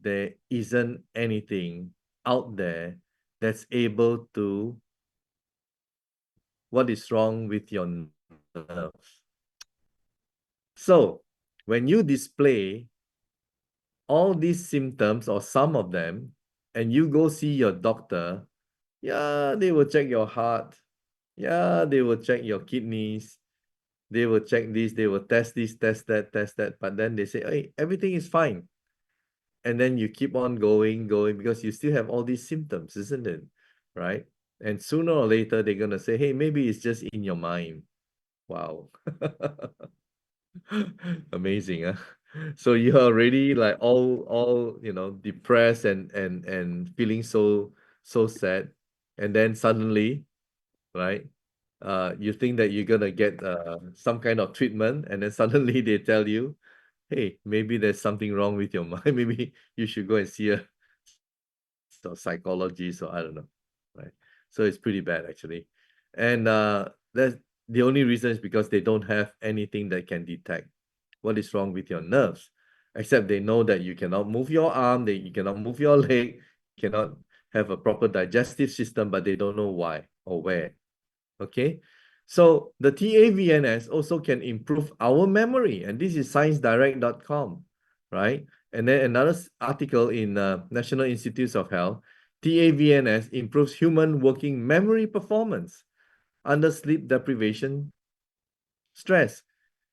There isn't anything out there that's able to what is wrong with your nerves. So when you display all these symptoms or some of them, and you go see your doctor, yeah, they will check your heart. Yeah, they will check your kidneys. They will check this, they will test this, test that. But then they say, hey, everything is fine. And then you keep on going, because you still have all these symptoms, isn't it? Right? And sooner or later, they're going to say, hey, maybe it's just in your mind. Wow. Amazing, huh? So you're already like all depressed and feeling so sad, and then suddenly, right? You think that you're gonna get some kind of treatment, and then suddenly they tell you, hey, maybe there's something wrong with your mind. Maybe you should go and see a psychologist, or I don't know, right? So it's pretty bad actually, and that's the only reason is because they don't have anything that can detect what is wrong with your nerves, except they know that you cannot move your arm, that you cannot move your leg, you cannot have a proper digestive system, but they don't know why or where. Okay, so the TAVNS also can improve our memory, and this is sciencedirect.com, right? And then another article in National Institutes of Health, TAVNS improves human working memory performance under sleep deprivation stress.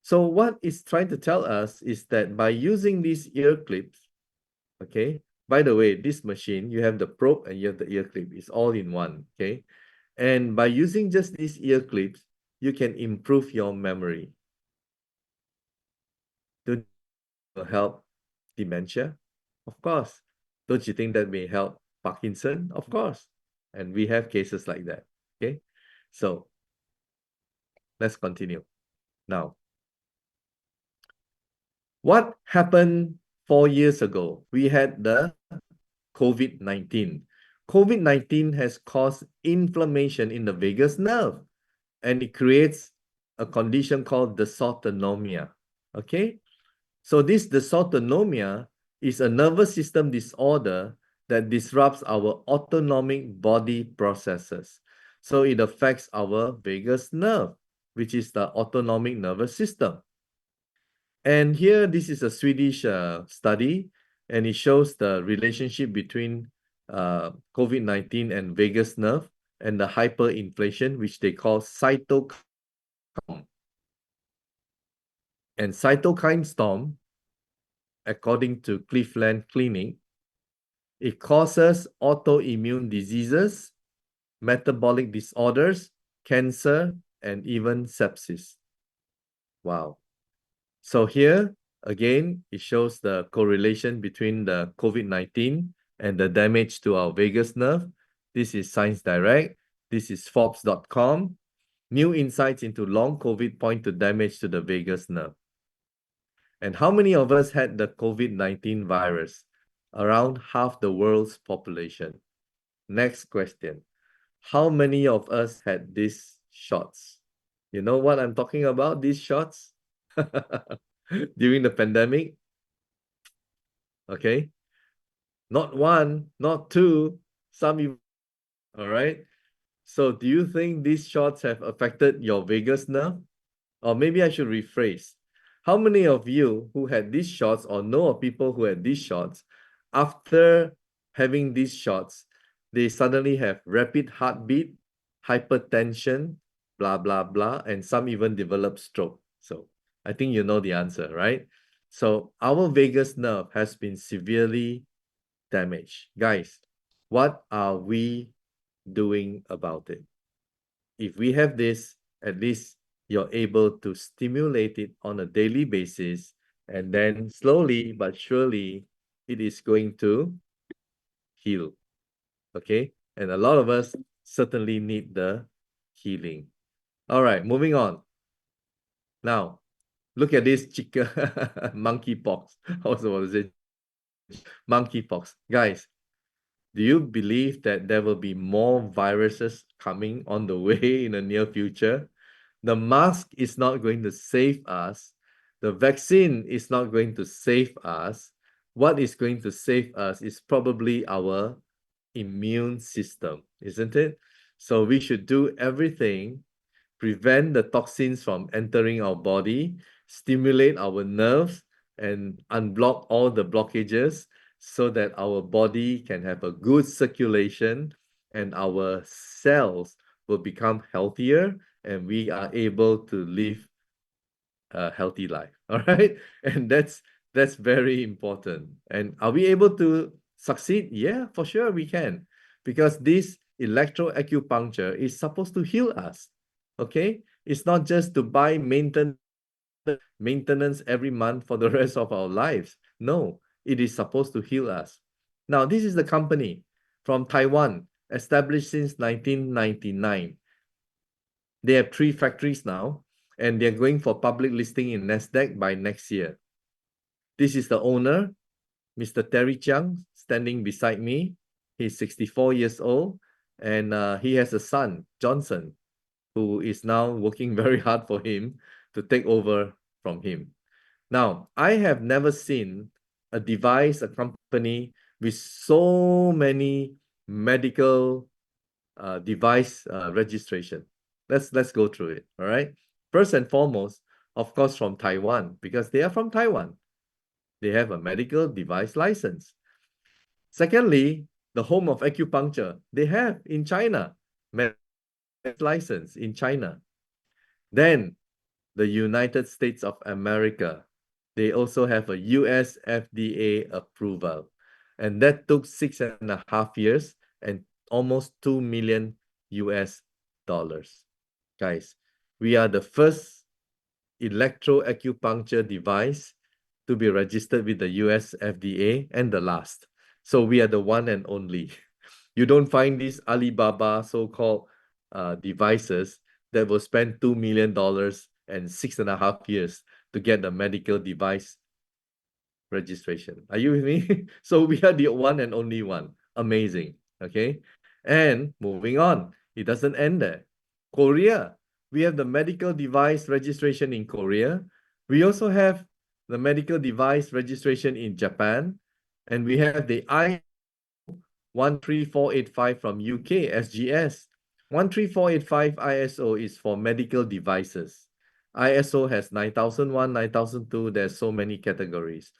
So what it's trying to tell us is that by using these ear clips, okay, by the way, this machine, you have the probe and you have the ear clip. It's all in one, okay? And by using just these ear clips, you can improve your memory. Don't you help dementia? Of course. Don't you think that may help Parkinson? Of course. And we have cases like that, okay? So let's continue. Now, what happened 4 years ago? We had the COVID-19. COVID-19 has caused inflammation in the vagus nerve, and it creates a condition called dysautonomia. Okay? So this dysautonomia is a nervous system disorder that disrupts our autonomic body processes. So it affects our vagus nerve, which is the autonomic nervous system. And here, this is a Swedish study, and it shows the relationship between COVID-19 and vagus nerve and the hyperinflation, which they call cytokine. And cytokine storm, according to Cleveland Clinic, it causes autoimmune diseases, metabolic disorders, cancer, and even sepsis. Wow. So here, again, it shows the correlation between the COVID-19 and the damage to our vagus nerve. This is Science Direct. This is Forbes.com. New insights into long COVID point to damage to the vagus nerve. And how many of us had the COVID-19 virus? Around half the world's population. Next question. How many of us had these shots? You know what I'm talking about, these shots? During the pandemic, okay? Not one, not two, some even, all right? So do you think these shots have affected your vagus nerve? Or maybe I should rephrase. How many of you who had these shots or know of people who had these shots, after having these shots, they suddenly have rapid heartbeat, hypertension, blah, blah, blah, and some even develop stroke? So I think you know the answer, right? So our vagus nerve has been severely damaged. Guys, what are we doing about it? If we have this, at least you're able to stimulate it on a daily basis, and then slowly but surely it is going to heal. Okay? And a lot of us certainly need the healing. All right, moving on. Now, look at this chicken monkeypox. I was about to say monkeypox. Guys, do you believe that there will be more viruses coming on the way in the near future? The mask is not going to save us. The vaccine is not going to save us. What is going to save us is probably our immune system, isn't it? So we should do everything, prevent the toxins from entering our body, stimulate our nerves, and unblock all the blockages so that our body can have a good circulation and our cells will become healthier and we are able to live a healthy life. All right. And that's very important. And are we able to succeed? Yeah, for sure we can. Because this electroacupuncture is supposed to heal us. Okay. It's not just to buy maintenance every month for the rest of our lives. No, it is supposed to heal us. Now, this is the company from Taiwan, established since 1999. They have 3 factories now, and they're going for public listing in Nasdaq by next year. This is the owner, Mr. Terry Chiang, standing beside me. He's 64 years old, and he has a son, Johnson, who is now working very hard for him to take over from him. Now, I have never seen a device, a company with so many medical device registration. Let's go through it. All right. First and foremost, of course, from Taiwan, because they are from Taiwan. They have a medical device license. Secondly, the home of acupuncture. They have in China, medical license in China. Then the United States of America. They also have a US FDA approval. And that took 6.5 years and almost 2 million US dollars. Guys, we are the first electroacupuncture device to be registered with the US FDA and the last. So we are the one and only. You don't find these Alibaba so-called devices that will spend $2 million and 6.5 years to get the medical device registration. Are you with me? So we are the one and only one. Amazing. Okay. And moving on, it doesn't end there. Korea, we have the medical device registration in Korea. We also have the medical device registration in Japan. And we have the 13485 from UK, SGS. 13485 ISO is for medical devices. ISO has 9001, 9002. There's so many categories.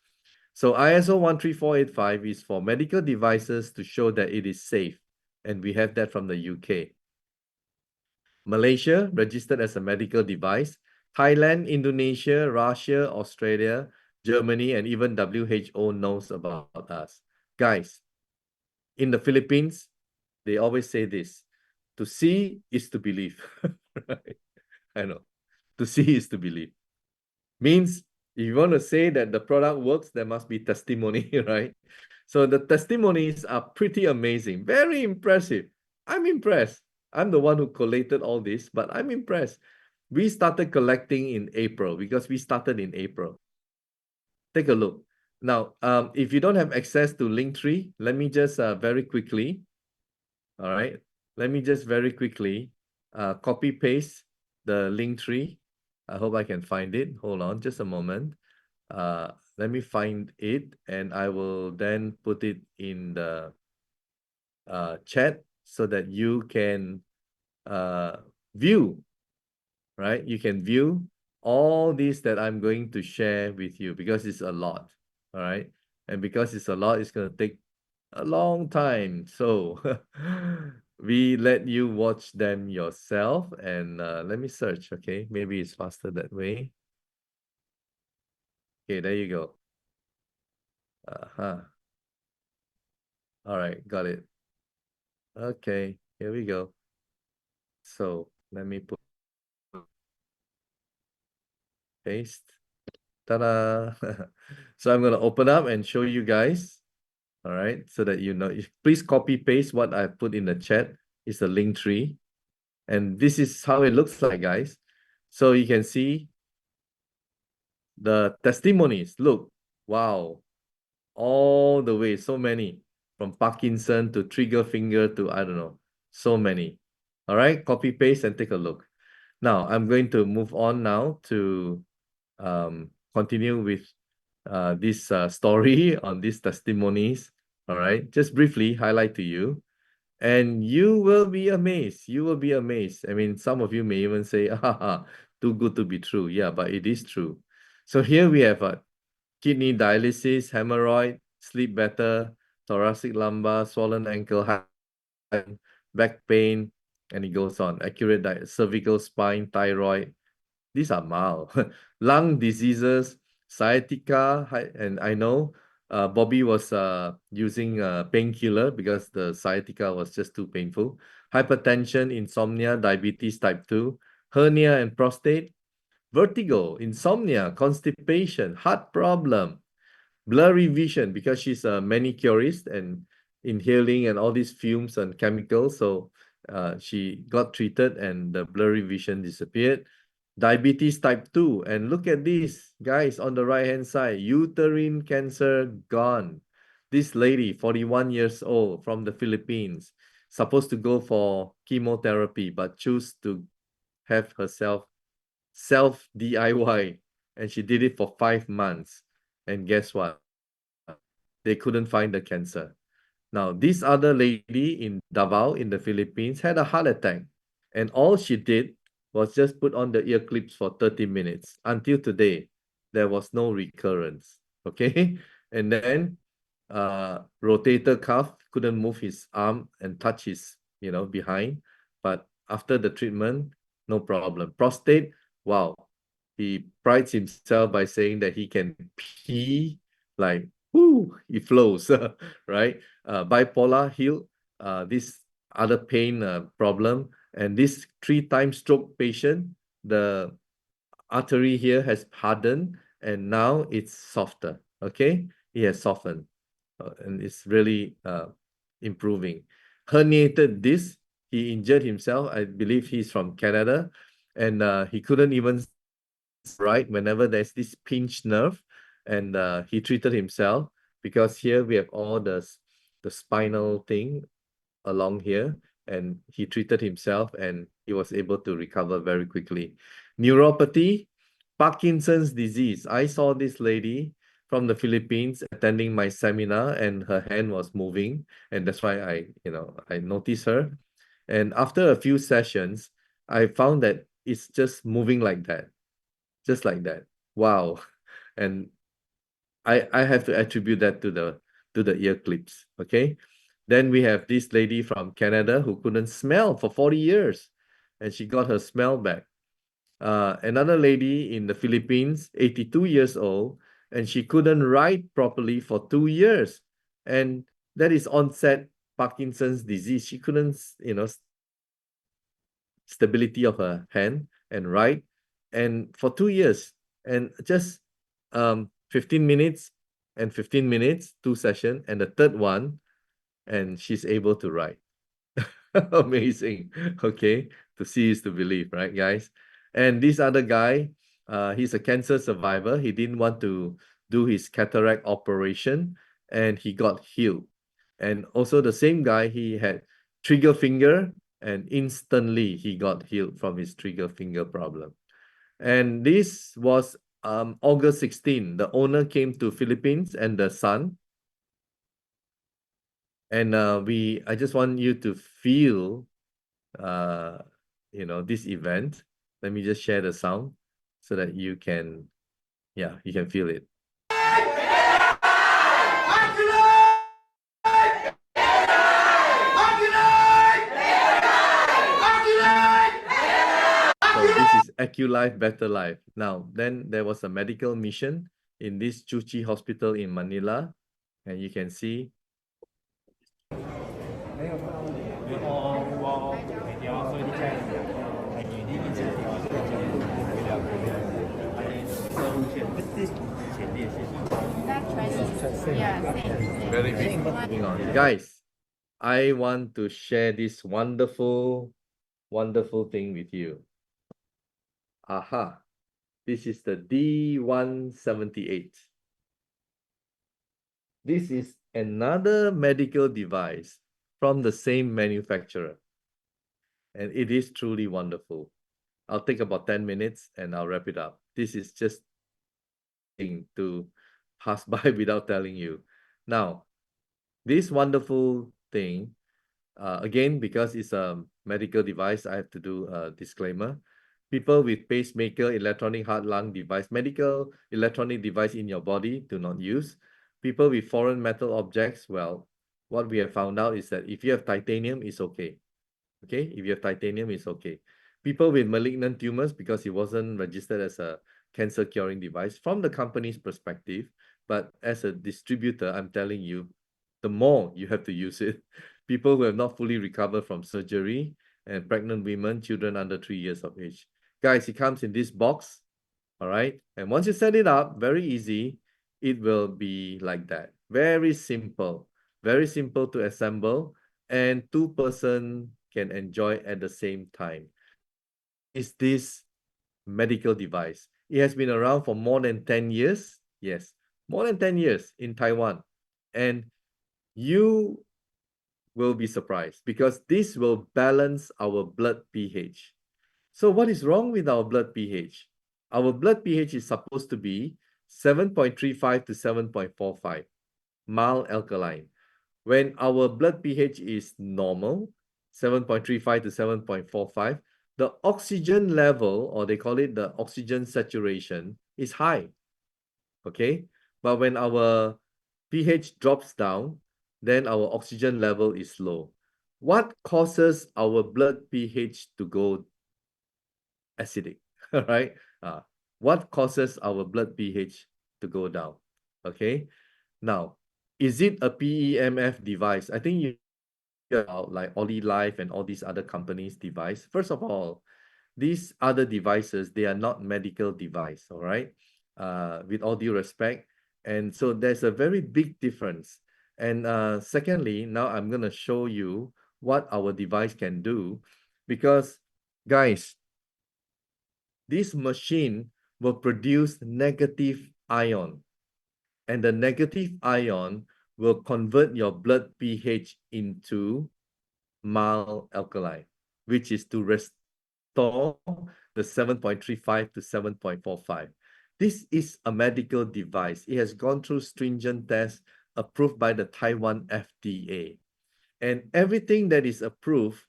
So ISO 13485 is for medical devices to show that it is safe. And we have that from the UK. Malaysia, registered as a medical device. Thailand, Indonesia, Russia, Australia, Germany, and even WHO knows about us. Guys, in the Philippines, they always say this: to see is to believe. Right? I know. To see is to believe. Means if you want to say that the product works, there must be testimony, right? So the testimonies are pretty amazing, very impressive. I'm impressed. I'm the one who collated all this, but I'm impressed. We started collecting in April because we started in April. Take a look. Now, if you don't have access to Linktree, let me just very quickly, all right, let me just very quickly copy paste the Linktree. I hope I can find it. Hold on just a moment. let me find it, and I will then put it in the chat so that you can view, right? You can view all these that I'm going to share with you because it's a lot, all right? And because it's a lot, it's going to take a long time. So we let you watch them yourself, and let me search, okay? Maybe it's faster that way. Okay, there you go. Uh-huh. All right, got it. Okay, here we go. So let me put paste. Ta-da! So I'm gonna open up and show you guys. All right, so that you know. Please copy paste what I put in the chat. It's a link tree, and this is how it looks like, guys. So you can see the testimonies. Look, wow, all the way, so many, from Parkinson to trigger finger to I don't know, so many. All right, copy paste and take a look. Now I'm going to move on now to continue with this story on these testimonies. All right, just briefly highlight to you, and you will be amazed. You will be amazed. I mean, some of you may even say, "Ah, too good to be true." Yeah, but it is true. So here we have a kidney dialysis, hemorrhoid, sleep better, thoracic lumbar, swollen ankle, back pain, and it goes on. Accurate diet, cervical spine, thyroid. These are mild. Lung diseases, sciatica, and I know Bobby was using a painkiller because the sciatica was just too painful. Hypertension, insomnia, diabetes type 2, hernia and prostate, vertigo, insomnia, constipation, heart problem, blurry vision because she's a manicurist and inhaling and all these fumes and chemicals. So she got treated and the blurry vision disappeared. Diabetes type 2. And look at this, guys, on the right-hand side, uterine cancer gone. This lady, 41 years old, from the Philippines, supposed to go for chemotherapy, but choose to have herself self DIY, and she did it for 5 months. And guess what? They couldn't find the cancer. Now, this other lady in Davao in the Philippines had a heart attack, and all she did was just put on the ear clips for 30 minutes. Until today, there was no recurrence. Okay, and then rotator cuff couldn't move his arm and touch his behind, but after the treatment, no problem. Prostate, wow, he prides himself by saying that he can pee like whoo, he flows, right? Bipolar healed, this other pain problem, and this 3 time stroke patient, the artery here has hardened and now it's softer. Okay, he has softened, and it's really improving. Herniated disc, he injured himself. I believe he's from Canada, and he couldn't even right whenever there's this pinched nerve, and he treated himself because here we have all the spinal thing along here, and he treated himself and he was able to recover very quickly. Neuropathy, Parkinson's disease. I saw this lady from the Philippines attending my seminar, and her hand was moving, and that's why I noticed her. And after a few sessions, I found that it's just moving like that, just like that. Wow. And I have to attribute that to the ear clips. Okay. Then we have this lady from Canada who couldn't smell for 40 years, and she got her smell back. Another lady in the Philippines, 82 years old, and she couldn't write properly for 2 years. And that is onset Parkinson's disease. She couldn't, stability of her hand and write, and for 2 years, and just 15 minutes and 15 minutes, 2 sessions, and the third one, and she's able to write. Amazing. Okay, to see is to believe, right, guys? And this other guy, he's a cancer survivor. He didn't want to do his cataract operation, and he got healed. And also the same guy, he had trigger finger, and instantly he got healed from his trigger finger problem. And this was August 16, the owner came to Philippines and the son. And I just want you to feel this event. Let me just share the sound so that you can feel it. So this is Aculife Better Life. Now, then there was a medical mission in this Chuchi hospital in Manila, and you can see. Very big. Hang on. Guys, I want to share this wonderful thing with you. Aha. This is the D178. This is another medical device from the same manufacturer. And it is truly wonderful. I'll take about 10 minutes and I'll wrap it up. This is just to pass by without telling you. Now, this wonderful thing, again, because it's a medical device, I have to do a disclaimer. People with pacemaker, electronic heart lung device, medical electronic device in your body do not use. People with foreign metal objects, well, what we have found out is that if you have titanium, it's okay. Okay, if you have titanium, it's okay. People with malignant tumors, because it wasn't registered as a cancer curing device from the company's perspective, but as a distributor, I'm telling you, the more you have to use it. People who have not fully recovered from surgery, and pregnant women, children under 3 years of age. Guys, it comes in this box, all right? And once you set it up, very easy, it will be like that. Very simple to assemble, and two-person can enjoy at the same time. Is this medical device? It has been around for more than 10 years. Yes, more than 10 years in Taiwan. And you will be surprised because this will balance our blood pH. So what is wrong with our blood pH? Our blood pH is supposed to be 7.35 to 7.45, mild alkaline. When our blood pH is normal, 7.35 to 7.45, the oxygen level, or they call it the oxygen saturation, is high. Okay? But when our pH drops down, then our oxygen level is low. What causes our blood pH to go acidic? Right? What causes our blood pH to go down? Okay? Now, is it a PEMF device? I think you about like Aculife and all these other companies' device. First of all, these other devices, they are not medical device, all right? With all due respect. And so there's a very big difference. And secondly, now I'm going to show you what our device can do, because guys, this machine will produce negative ion, and the negative ion will convert your blood pH into mild alkaline, which is to restore the 7.35 to 7.45. This is a medical device. It has gone through stringent tests approved by the Taiwan FDA. And everything that is approved,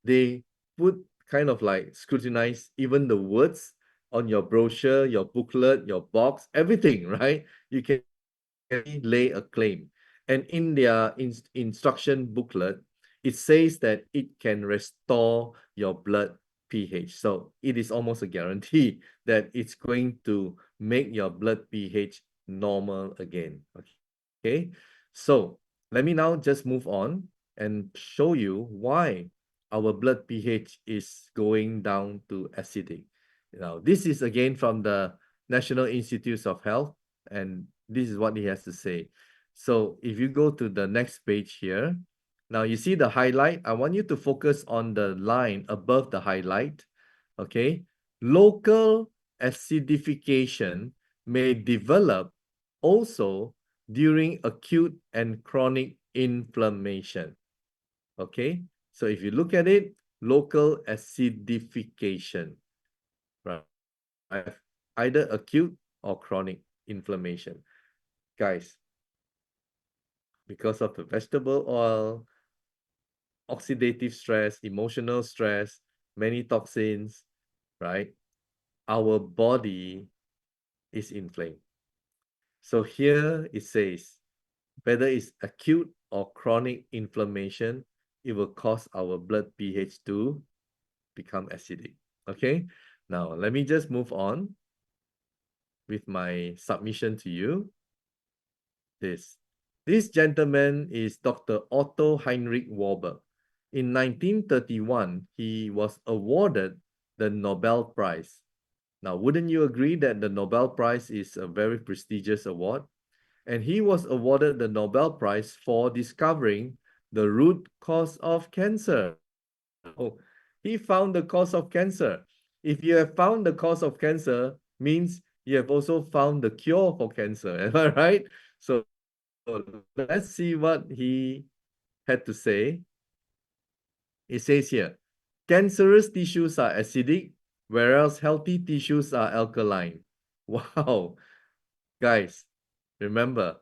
they put kind of like scrutinize even the words on your brochure, your booklet, your box, everything, right? You can lay a claim. And in their instruction booklet, it says that it can restore your blood pH. So it is almost a guarantee that it's going to make your blood pH normal again. Okay. So let me now just move on and show you why our blood pH is going down to acidic. Now, this is again from the National Institutes of Health, and this is what he has to say. So if you go to the next page here, now you see the highlight. I want you to focus on the line above the highlight. Okay. Local acidification may develop also during acute and chronic inflammation. Okay. So if you look at it, local acidification, right? Either acute or chronic inflammation. Guys, because of the vegetable oil, oxidative stress, emotional stress, many toxins, right? Our body is inflamed. So here it says, whether it's acute or chronic inflammation, it will cause our blood pH to become acidic. Okay, now let me just move on with my submission to you. This gentleman is Dr. Otto Heinrich Warburg. In 1931, he was awarded the Nobel Prize. Now, wouldn't you agree that the Nobel Prize is a very prestigious award? And he was awarded the Nobel Prize for discovering the root cause of cancer. Oh, he found the cause of cancer. If you have found the cause of cancer, means you have also found the cure for cancer. Am I right? So let's see what he had to say. It says here, cancerous tissues are acidic, whereas healthy tissues are alkaline. Wow. Guys, remember,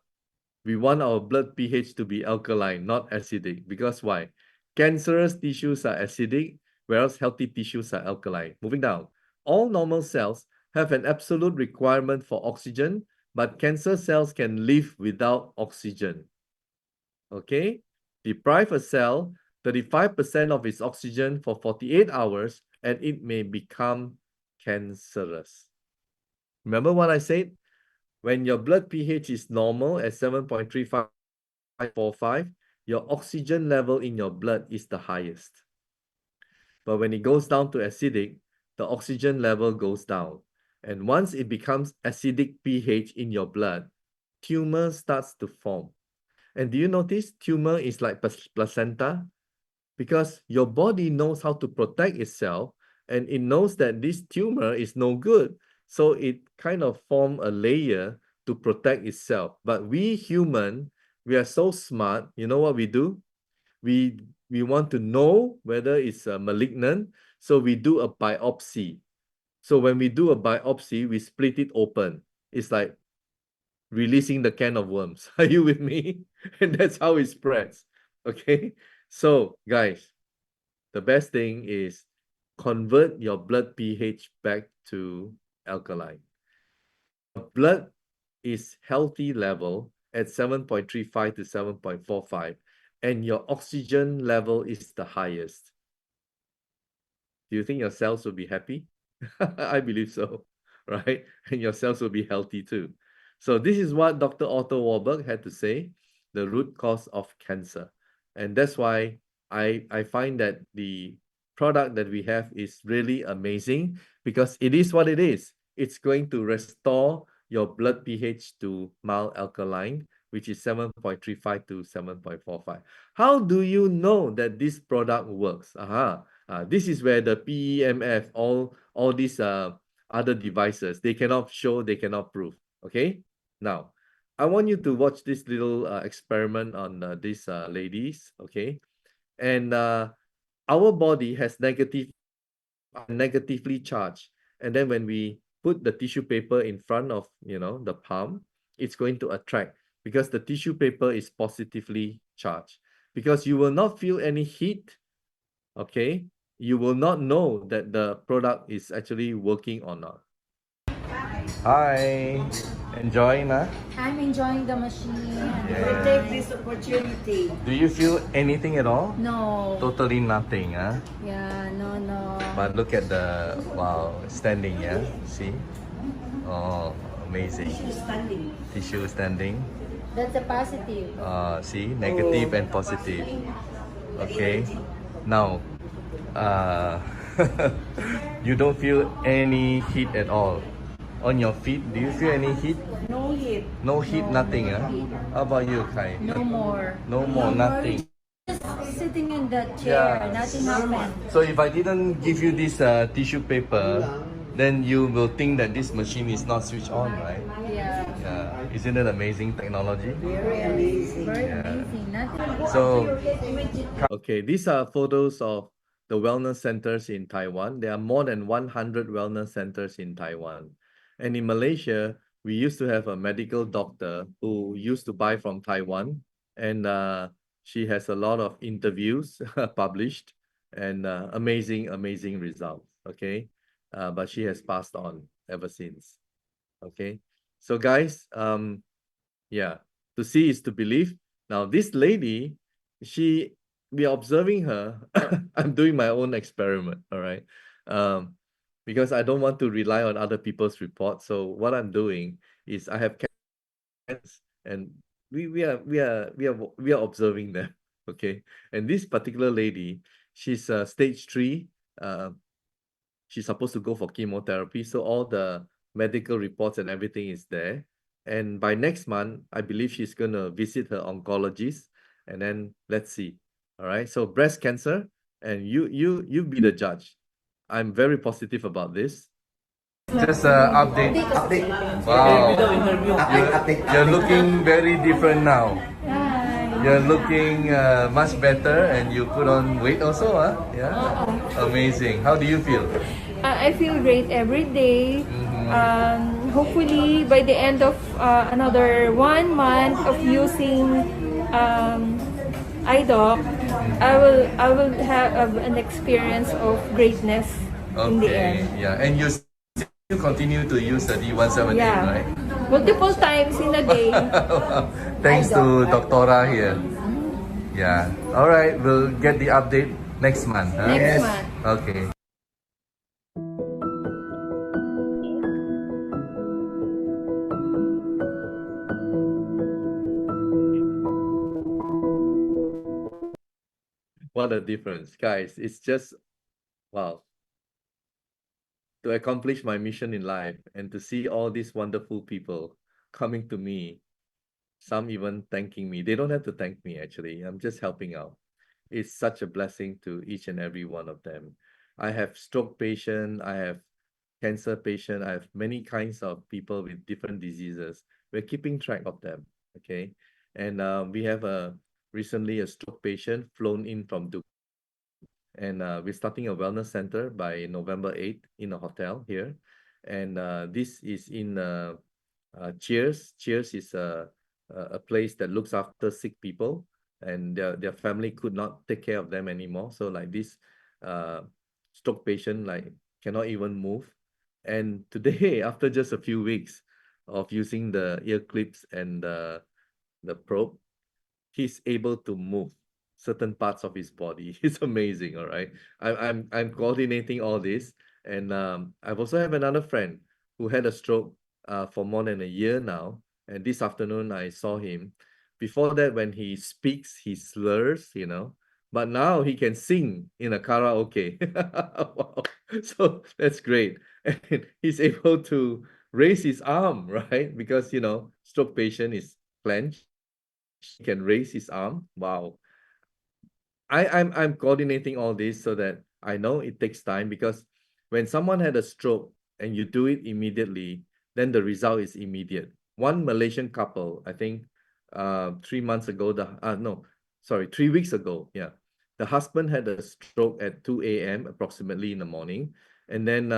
we want our blood pH to be alkaline, not acidic. Because why? Cancerous tissues are acidic, whereas healthy tissues are alkaline. Moving down. All normal cells have an absolute requirement for oxygen, but cancer cells can live without oxygen. Okay? Deprive a cell 35% of its oxygen for 48 hours, and it may become cancerous. Remember what I said? When your blood pH is normal at 7.3545, your oxygen level in your blood is the highest. But when it goes down to acidic, the oxygen level goes down. And once it becomes acidic pH in your blood, tumor starts to form. And do you notice tumor is like placenta? Because your body knows how to protect itself, and it knows that this tumor is no good. So it kind of form a layer to protect itself. But we human, we are so smart. You know what we do? We want to know whether it's malignant. So we do a biopsy. So when we do a biopsy, we split it open. It's like releasing the can of worms. Are you with me? And that's how it spreads. Okay. So guys, the best thing is convert your blood pH back to alkaline. Blood is healthy level at 7.35 to 7.45, and your oxygen level is the highest. Do you think your cells will be happy? I believe so, right? And your cells will be healthy too. So this is what Dr. Otto Warburg had to say, the root cause of cancer. And that's why I find that the product that we have is really amazing, because it is what it is. It's going to restore your blood pH to mild alkaline, which is 7.35 to 7.45. How do you know that this product works? This is where the PEMF, all these other devices, they cannot show, they cannot prove. Okay. Now, I want you to watch this little experiment on these ladies. Okay. And our body has negatively charged. And then when we put the tissue paper in front of, the palm, it's going to attract, because the tissue paper is positively charged. Because you will not feel any heat, okay? You will not know that the product is actually working or not. Hi, enjoying, huh? I'm enjoying the machine. Yeah. Take this opportunity. Do you feel anything at all? No. Totally nothing, huh? Yeah, no. But look at the, wow, standing, yeah? See? Oh, amazing. Standing. Tissue standing. That's a positive. See? Negative and positive. Okay. Now, you don't feel any heat at all. On your feet, do you feel any heat? No heat. No heat, nothing, huh? How about you, Kai? No more. No more, nothing. Just sitting in the chair, Yeah. nothing happened. So if I didn't give you this tissue paper, then you will think that this machine is not switched on, right? Yeah. Yeah. Isn't it amazing technology? Very amazing. Very Yeah. amazing. Nothing. So, okay, these are photos of the wellness centers in Taiwan. There are more than 100 wellness centers in Taiwan. And in Malaysia, we used to have a medical doctor who used to buy from Taiwan, and she has a lot of interviews published and amazing results. Okay, but she has passed on ever since. Okay, so guys, yeah, to see is to believe. Now this lady, we are observing her. I'm doing my own experiment. All right, because I don't want to rely on other people's reports. So what I'm doing is I have cats, and we are observing them. Okay, and this particular lady, she's stage 3. Uh, she's supposed to go for chemotherapy. So all the medical reports and everything is there. And by next month, I believe she's gonna visit her oncologist, and then let's see. All right. So breast cancer, and you be the judge. I'm very positive about this. Just update. Update. Wow. Update. You're looking very different now. You're looking much better, and you put on weight also, huh? Yeah. Amazing. How do you feel? I feel great every day. Hopefully, by the end of another 1 month of using iDoc, I will have an experience of greatness in the Okay. end. Yeah. And you continue to use the D178, Yeah, right? multiple times in a day. Thanks to Doctora here. Yeah. All right. We'll get the update next month. Huh? Next Yes. month. Okay. What a difference, guys. It's just wow. To accomplish my mission in life and to see all these wonderful people coming to me, some even thanking me. They don't have to thank me, actually. I'm just helping out. It's such a blessing to each and every one of them. I have stroke patient, I have cancer patient, I have many kinds of people with different diseases. We're keeping track of them, okay? And we have recently a stroke patient flown in from Dubai, and we're starting a wellness center by November 8th in a hotel here. And this is in Cheers. Cheers is a place that looks after sick people, and their family could not take care of them anymore. So like this uh, stroke patient like cannot even move. And today, after just a few weeks of using the ear clips and the probe, he's able to move certain parts of his body. It's amazing, all right. I'm coordinating all this, and I've also have another friend who had a stroke for more than a year now. And this afternoon I saw him. Before that, when he speaks, he slurs, but now he can sing in a karaoke. Wow. So that's great. And he's able to raise his arm, right? Because stroke patient is clenched. He can raise his arm. Wow. I'm coordinating all this so that I know it takes time, because when someone had a stroke and you do it immediately, then the result is immediate. One Malaysian couple, I think 3 months ago, no, sorry, 3 weeks ago, yeah. The husband had a stroke at 2 a.m. approximately in the morning. And then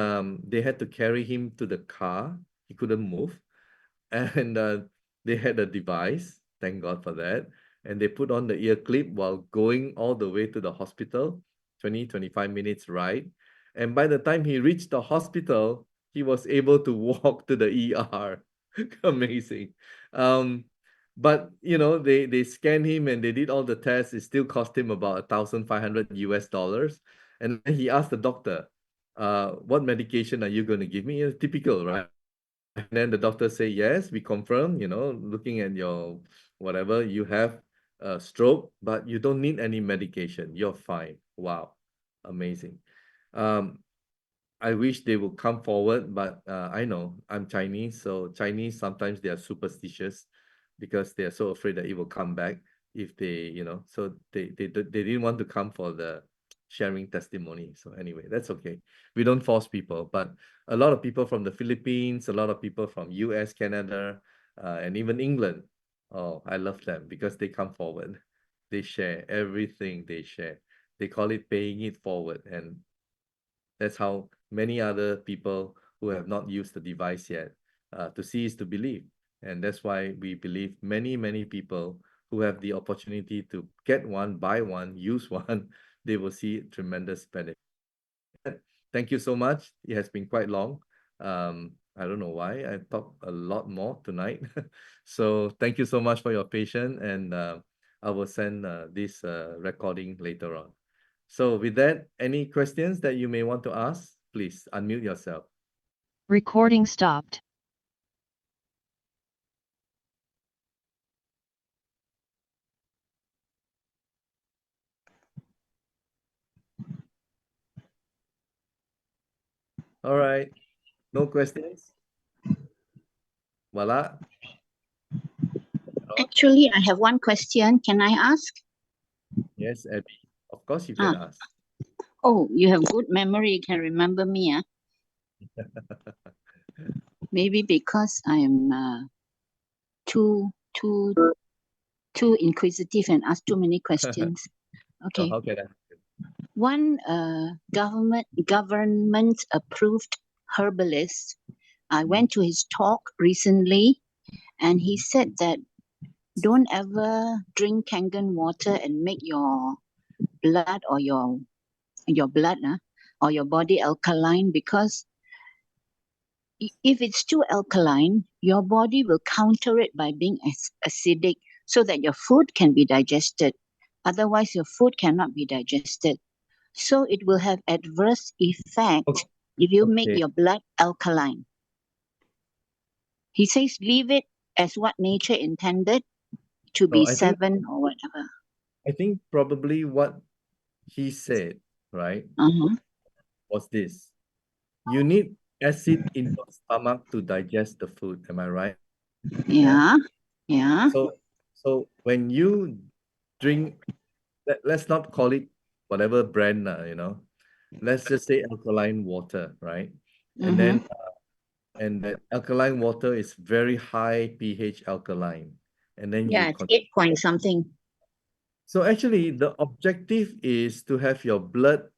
they had to carry him to the car. He couldn't move. And they had a device, thank God for that. And they put on the ear clip while going all the way to the hospital, 25 minutes ride. And by the time he reached the hospital, he was able to walk to the ER. Amazing. But they scanned him and they did all the tests. It still cost him about 1,500 US dollars. And then he asked the doctor, what medication are you going to give me? Typical, right? And then the doctor say, yes, we confirm, looking at your whatever, you have a stroke, but you don't need any medication. You're fine. Wow. Amazing. I wish they would come forward, but I know I'm Chinese, so Chinese sometimes they are superstitious because they are so afraid that it will come back if so they didn't want to come for the sharing testimony. So anyway, that's okay. We don't force people, but a lot of people from the Philippines, a lot of people from US, Canada, and even England. Oh, I love them because they come forward. They share everything they share. They call it paying it forward. And that's how many other people who have not used the device yet, To see is to believe. And that's why we believe many people who have the opportunity to get one, buy one, use one, they will see tremendous benefit. Thank you so much. It has been quite long. I don't know why I talked a lot more tonight. So thank you so much for your patience, and I will send this recording later on. So with that, any questions that you may want to ask, please unmute yourself. Recording stopped. All right. No questions? Voila. Actually, I have one question. Can I ask? Yes, Abby. Of course you can ask. Oh, you have good memory. You can remember me. Maybe because I am too inquisitive and ask too many questions. So Okay. how can I? One government approved herbalist. I went to his talk recently, and he said that don't ever drink Kangen water and make your blood or your blood or your body alkaline, because if it's too alkaline, your body will counter it by being acidic so that your food can be digested. Otherwise, your food cannot be digested. So it will have adverse effect if you make Okay. your blood alkaline. He says leave it as what nature intended to No, be 7 or whatever. I think probably what he said, right, Uh-huh. was this. You need acid in your stomach to digest the food. Am I right? Yeah. Yeah. So when you drink, let's not call it whatever brand, let's just say alkaline water, right? And Mm-hmm. then and that alkaline water is very high pH alkaline. And then Yeah, it's 8 point something. So actually the objective is to have your blood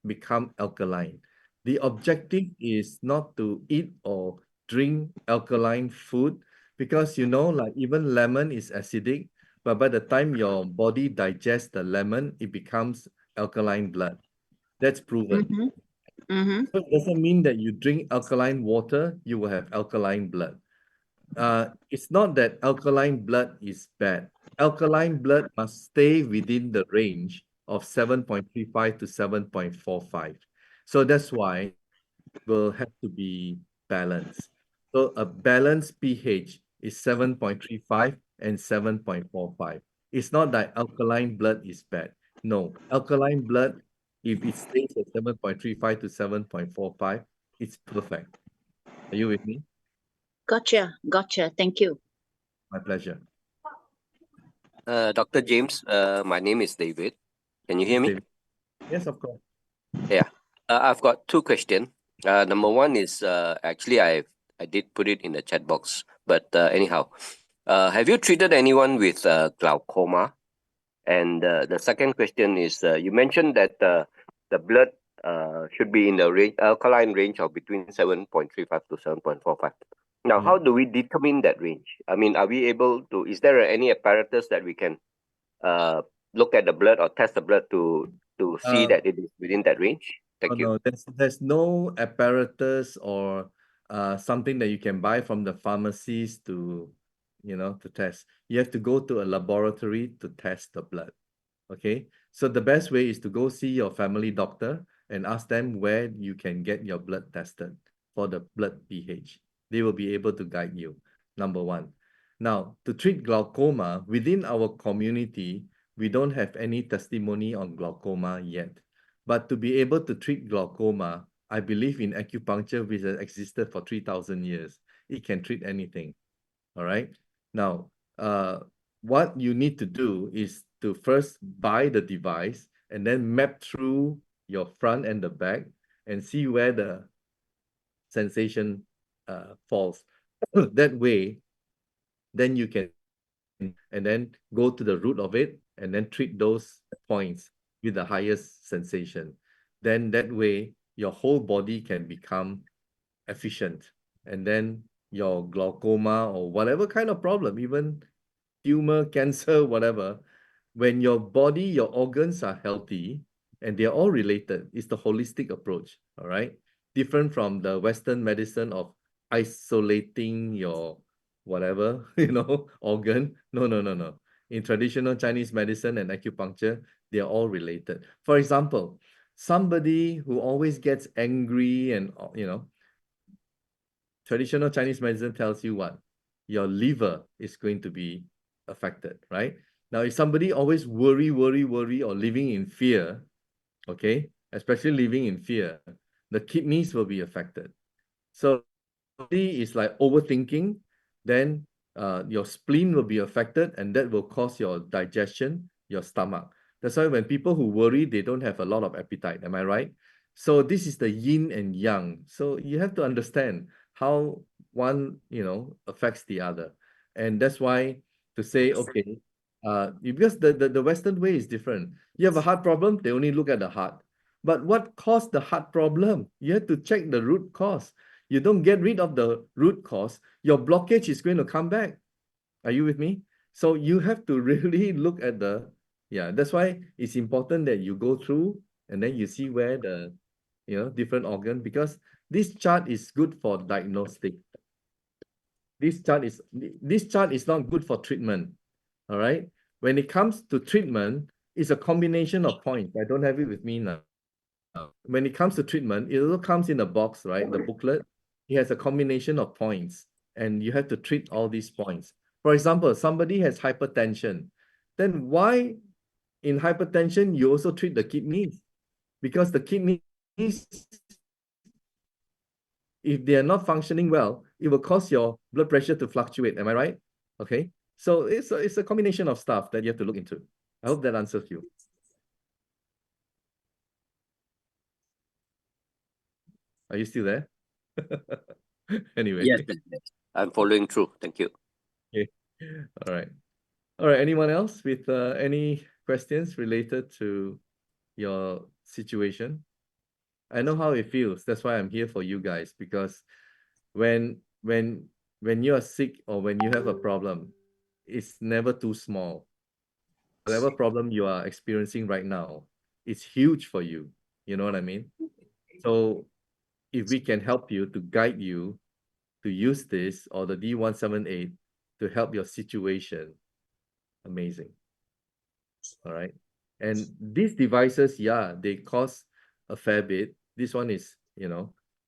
become alkaline. The objective is not to eat or drink alkaline food, because like even lemon is acidic, but by the time your body digests the lemon, it becomes alkaline blood. That's proven. Mm-hmm. Mm-hmm. So it doesn't mean that you drink alkaline water, you will have alkaline blood. It's not that alkaline blood is bad. Alkaline blood must stay within the range of 7.35 to 7.45. So that's why will have to be balanced. So a balanced pH is 7.35 and 7.45. It's not that alkaline blood is bad. No, alkaline blood, if it stays at 7.35 to 7.45, it's perfect. Are you with me? Gotcha. Thank you. My pleasure. Dr. James, my name is David. Can you hear me? David. Yes, of course. Yeah. I've got two questions. Number one is actually I did put it in the chat box, but anyhow, have you treated anyone with glaucoma? And the second question is you mentioned that the blood should be in the alkaline range of between 7.35 to 7.45. Now, Yeah. how do we determine that range? I mean, are we able to, is there any apparatus that we can look at the blood or test the blood to see that it is within that range? Thank you. No, there's no apparatus or something that you can buy from the pharmacies to test. You have to go to a laboratory to test the blood. Okay, so the best way is to go see your family doctor and ask them where you can get your blood tested for the blood pH. They will be able to guide you, number one. Now, to treat glaucoma within our community, we don't have any testimony on glaucoma yet. But to be able to treat glaucoma, I believe in acupuncture, which has existed for 3,000 years. It can treat anything. All right. Now, what you need to do is to first buy the device and then map through your front and the back and see where the sensation falls. That way, then you can and then go to the root of it and then treat those points with the highest sensation. Then that way, your whole body can become efficient. And then your glaucoma or whatever kind of problem, even tumor, cancer, whatever, when your body, your organs are healthy and they're all related, it's the holistic approach, all right? Different from the Western medicine of isolating your whatever, organ. No, no, no, no. In traditional Chinese medicine and acupuncture, they're all related. For example, somebody who always gets angry and, traditional Chinese medicine tells you what? Your liver is going to be affected, right? Now, if somebody always worry, or living in fear, okay, especially living in fear, the kidneys will be affected. So is like overthinking, then your spleen will be affected, and that will cause your digestion, your stomach. That's why when people who worry, they don't have a lot of appetite. Am I right? So this is the yin and yang. So you have to understand how one, affects the other. And that's why to say, okay, because the Western way is different. You have a heart problem, they only look at the heart. But what caused the heart problem? You have to check the root cause. You don't get rid of the root cause, your blockage is going to come back. Are you with me? So you have to really look at that's why it's important that you go through and then you see where the, different organ, because this chart is good for diagnostic. This chart is not good for treatment. All right. When it comes to treatment, it's a combination of points. I don't have it with me now. When it comes to treatment, it also comes in a box, right? The booklet. It has a combination of points, and you have to treat all these points. For example, somebody has hypertension. Then why in hypertension you also treat the kidneys? Because the kidneys, if they are not functioning well, it will cause your blood pressure to fluctuate. Am I right? Okay. So it's a combination of stuff that you have to look into. I hope that answers you. Are you still there? Anyway. Yes, I'm following through. Thank you. Okay. All right. All right. Anyone else with any questions related to your situation? I know how it feels. That's why I'm here for you guys, because when you are sick or when you have a problem, it's never too small. Whatever problem you are experiencing right now, it's huge for you. You know what I mean? So if we can help you to guide you to use this or the D178 to help your situation, amazing. All right. And these devices, yeah, they cost a fair bit. This one is,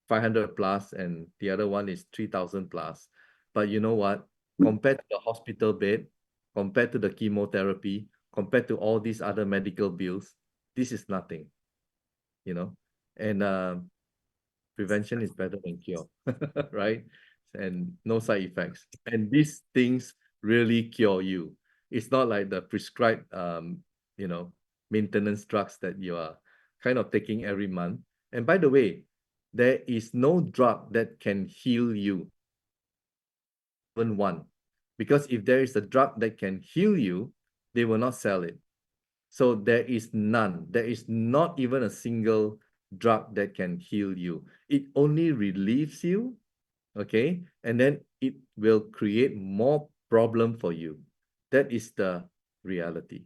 500 plus, and the other one is 3,000 plus. But you know what? Compared to the hospital bed, compared to the chemotherapy, compared to all these other medical bills, this is nothing, And prevention is better than cure, right? And no side effects. And these things really cure you. It's not like the prescribed, maintenance drugs that you are kind of taking every month. And by the way, there is no drug that can heal you, even one. Because if there is a drug that can heal you, they will not sell it. So there is none. There is not even a single drug that can heal you. It only relieves you, okay? And then it will create more problem for you. That is the reality.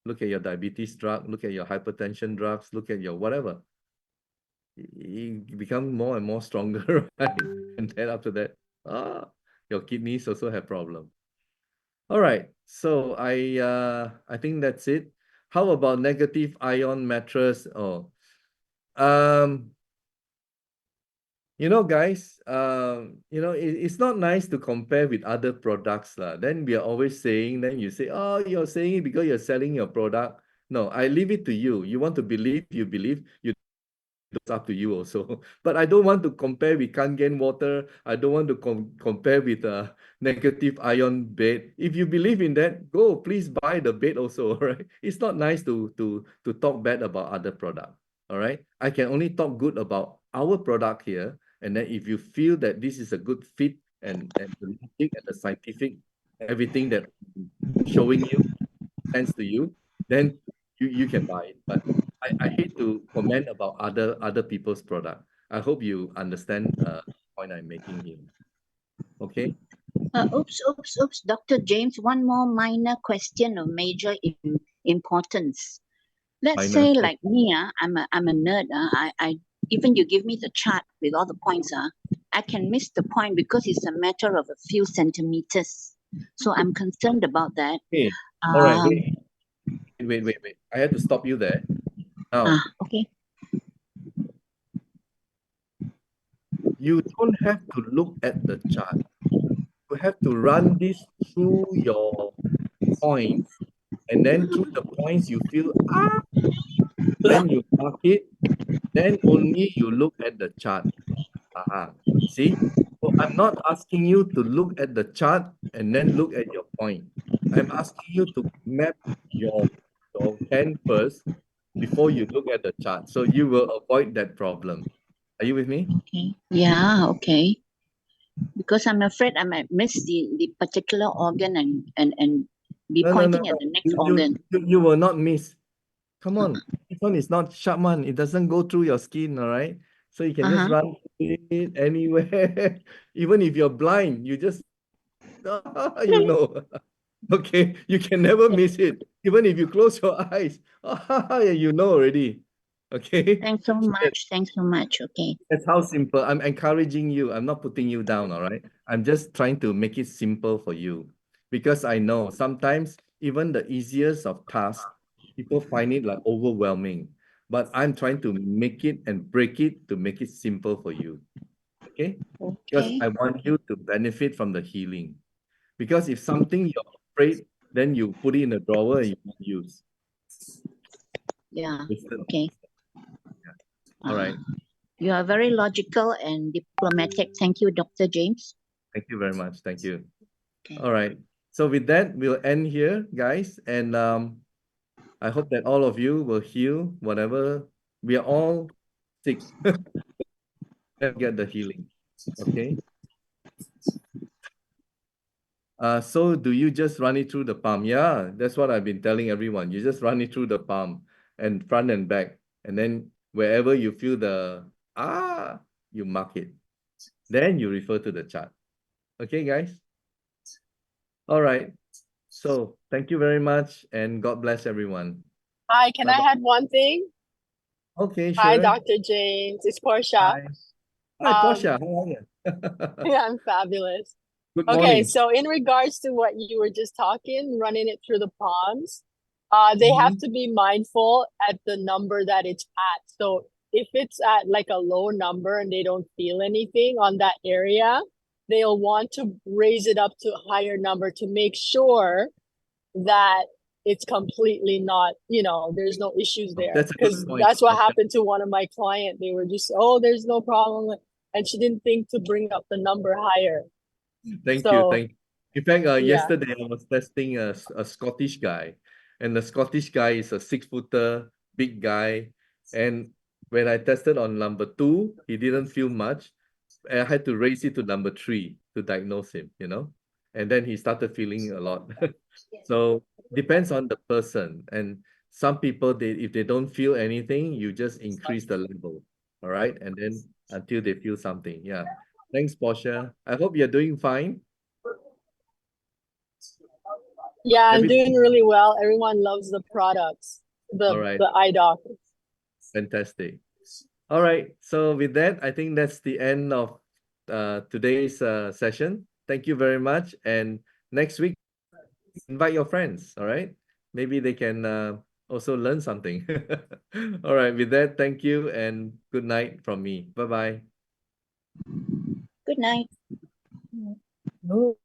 Look at your diabetes drug, look at your hypertension drugs, look at your whatever. You become more and more stronger, right? And then after that, your kidneys also have problem. All right, so I think that's it. How about negative ion mattress? Oh, guys, it's not nice to compare with other products lah. Then we are always saying, then you say, oh, you're saying it because you're selling your product. No, I leave it to you. You want to believe, you believe. It's up to you also. But I don't want to compare with Kangen water. I don't want to compare with a negative ion bed. If you believe in that, go, please buy the bed also, all right? It's not nice to talk bad about other product, all right? I can only talk good about our product here. And then if you feel that this is a good fit and the logic and the scientific, everything that I'm showing you sense to you, then you can buy it. But I hate to comment about other people's product. I hope you understand point I'm making here. Okay. Oops, Dr. James, one more minor question of major importance. Let's Minor. say like me, I'm a nerd. I even you give me the chart with all the points, I can miss the point because it's a matter of a few centimeters. So I'm concerned about that. Okay. All right. Um, Wait. I had to stop you there. Now, okay. you don't have to look at the chart. You have to run this through your points, and then through the points you feel then you mark it, then only you look at the chart. See? So I'm not asking you to look at the chart and then look at your point. I'm asking you to map your hand first before you look at the chart. So you will avoid that problem. Are you with me? Okay. Yeah, okay. Because I'm afraid I might miss the particular organ and be No. pointing at the next organ. You will not miss. Come on. This one is not sharp one. It doesn't go through your skin, all right? So you can just run it anywhere. Even if you're blind, you just, you know. Okay, you can never miss it. Even if you close your eyes, you know already. Okay. Thanks so much. Thanks so much. Okay. That's how simple. I'm encouraging you. I'm not putting you down, all right? I'm just trying to make it simple for you. Because I know sometimes even the easiest of tasks, people find it like overwhelming. But I'm trying to make it and break it to make it simple for you. Okay? Because Okay. I want you to benefit from the healing. Because if something you're afraid, then you put it in a drawer and you won't use. Yeah. Wasted. Okay. All right. You are very logical and diplomatic. Thank you, Dr. James. Thank you very much. Thank you. Okay. All right. So with that, we'll end here, guys. And I hope that all of you will heal whatever. We are all sick. Let's get the healing. Okay. So do you just run it through the palm? Yeah, that's what I've been telling everyone. You just run it through the palm and front and back. And then wherever you feel the you mark it. Then you refer to the chart. Okay, guys? All right. So thank you very much and God bless everyone. Hi, can I Bye-bye. add one thing? Okay, Hi, sure. Dr. James. It's Portia. Hi. Hi, Portia. How are you? Yeah, I'm fabulous. Good Okay, morning. so in regards to what you were just talking, running it through the palms, they have to be mindful at the number that it's at. So if it's at like a low number and they don't feel anything on that area, they'll want to raise it up to a higher number to make sure that it's completely not, there's no issues there. That's a good Because point. that's what Okay. happened to one of my clients. They were just, oh, there's no problem. And she didn't think to bring up the number higher. Thank you. So, Thank you. In fact, yeah. yesterday I was testing a Scottish guy, and the Scottish guy is a 6-footer, big guy. And when I tested on number 2, he didn't feel much. I had to raise it to number 3 to diagnose him, and then he started feeling a lot. So depends on the person. And some people, if they don't feel anything, you just increase the level. All right. And then until they feel something. Yeah. Thanks, Portia. I hope you're doing fine. Yeah, I'm Everything doing really well. Everyone loves the products, all right. the eye doctors. Fantastic. All right. So with that, I think that's the end of today's session. Thank you very much. And next week, invite your friends. All right. Maybe they can also learn something. All right. With that, thank you and good night from me. Bye-bye. Good night. No.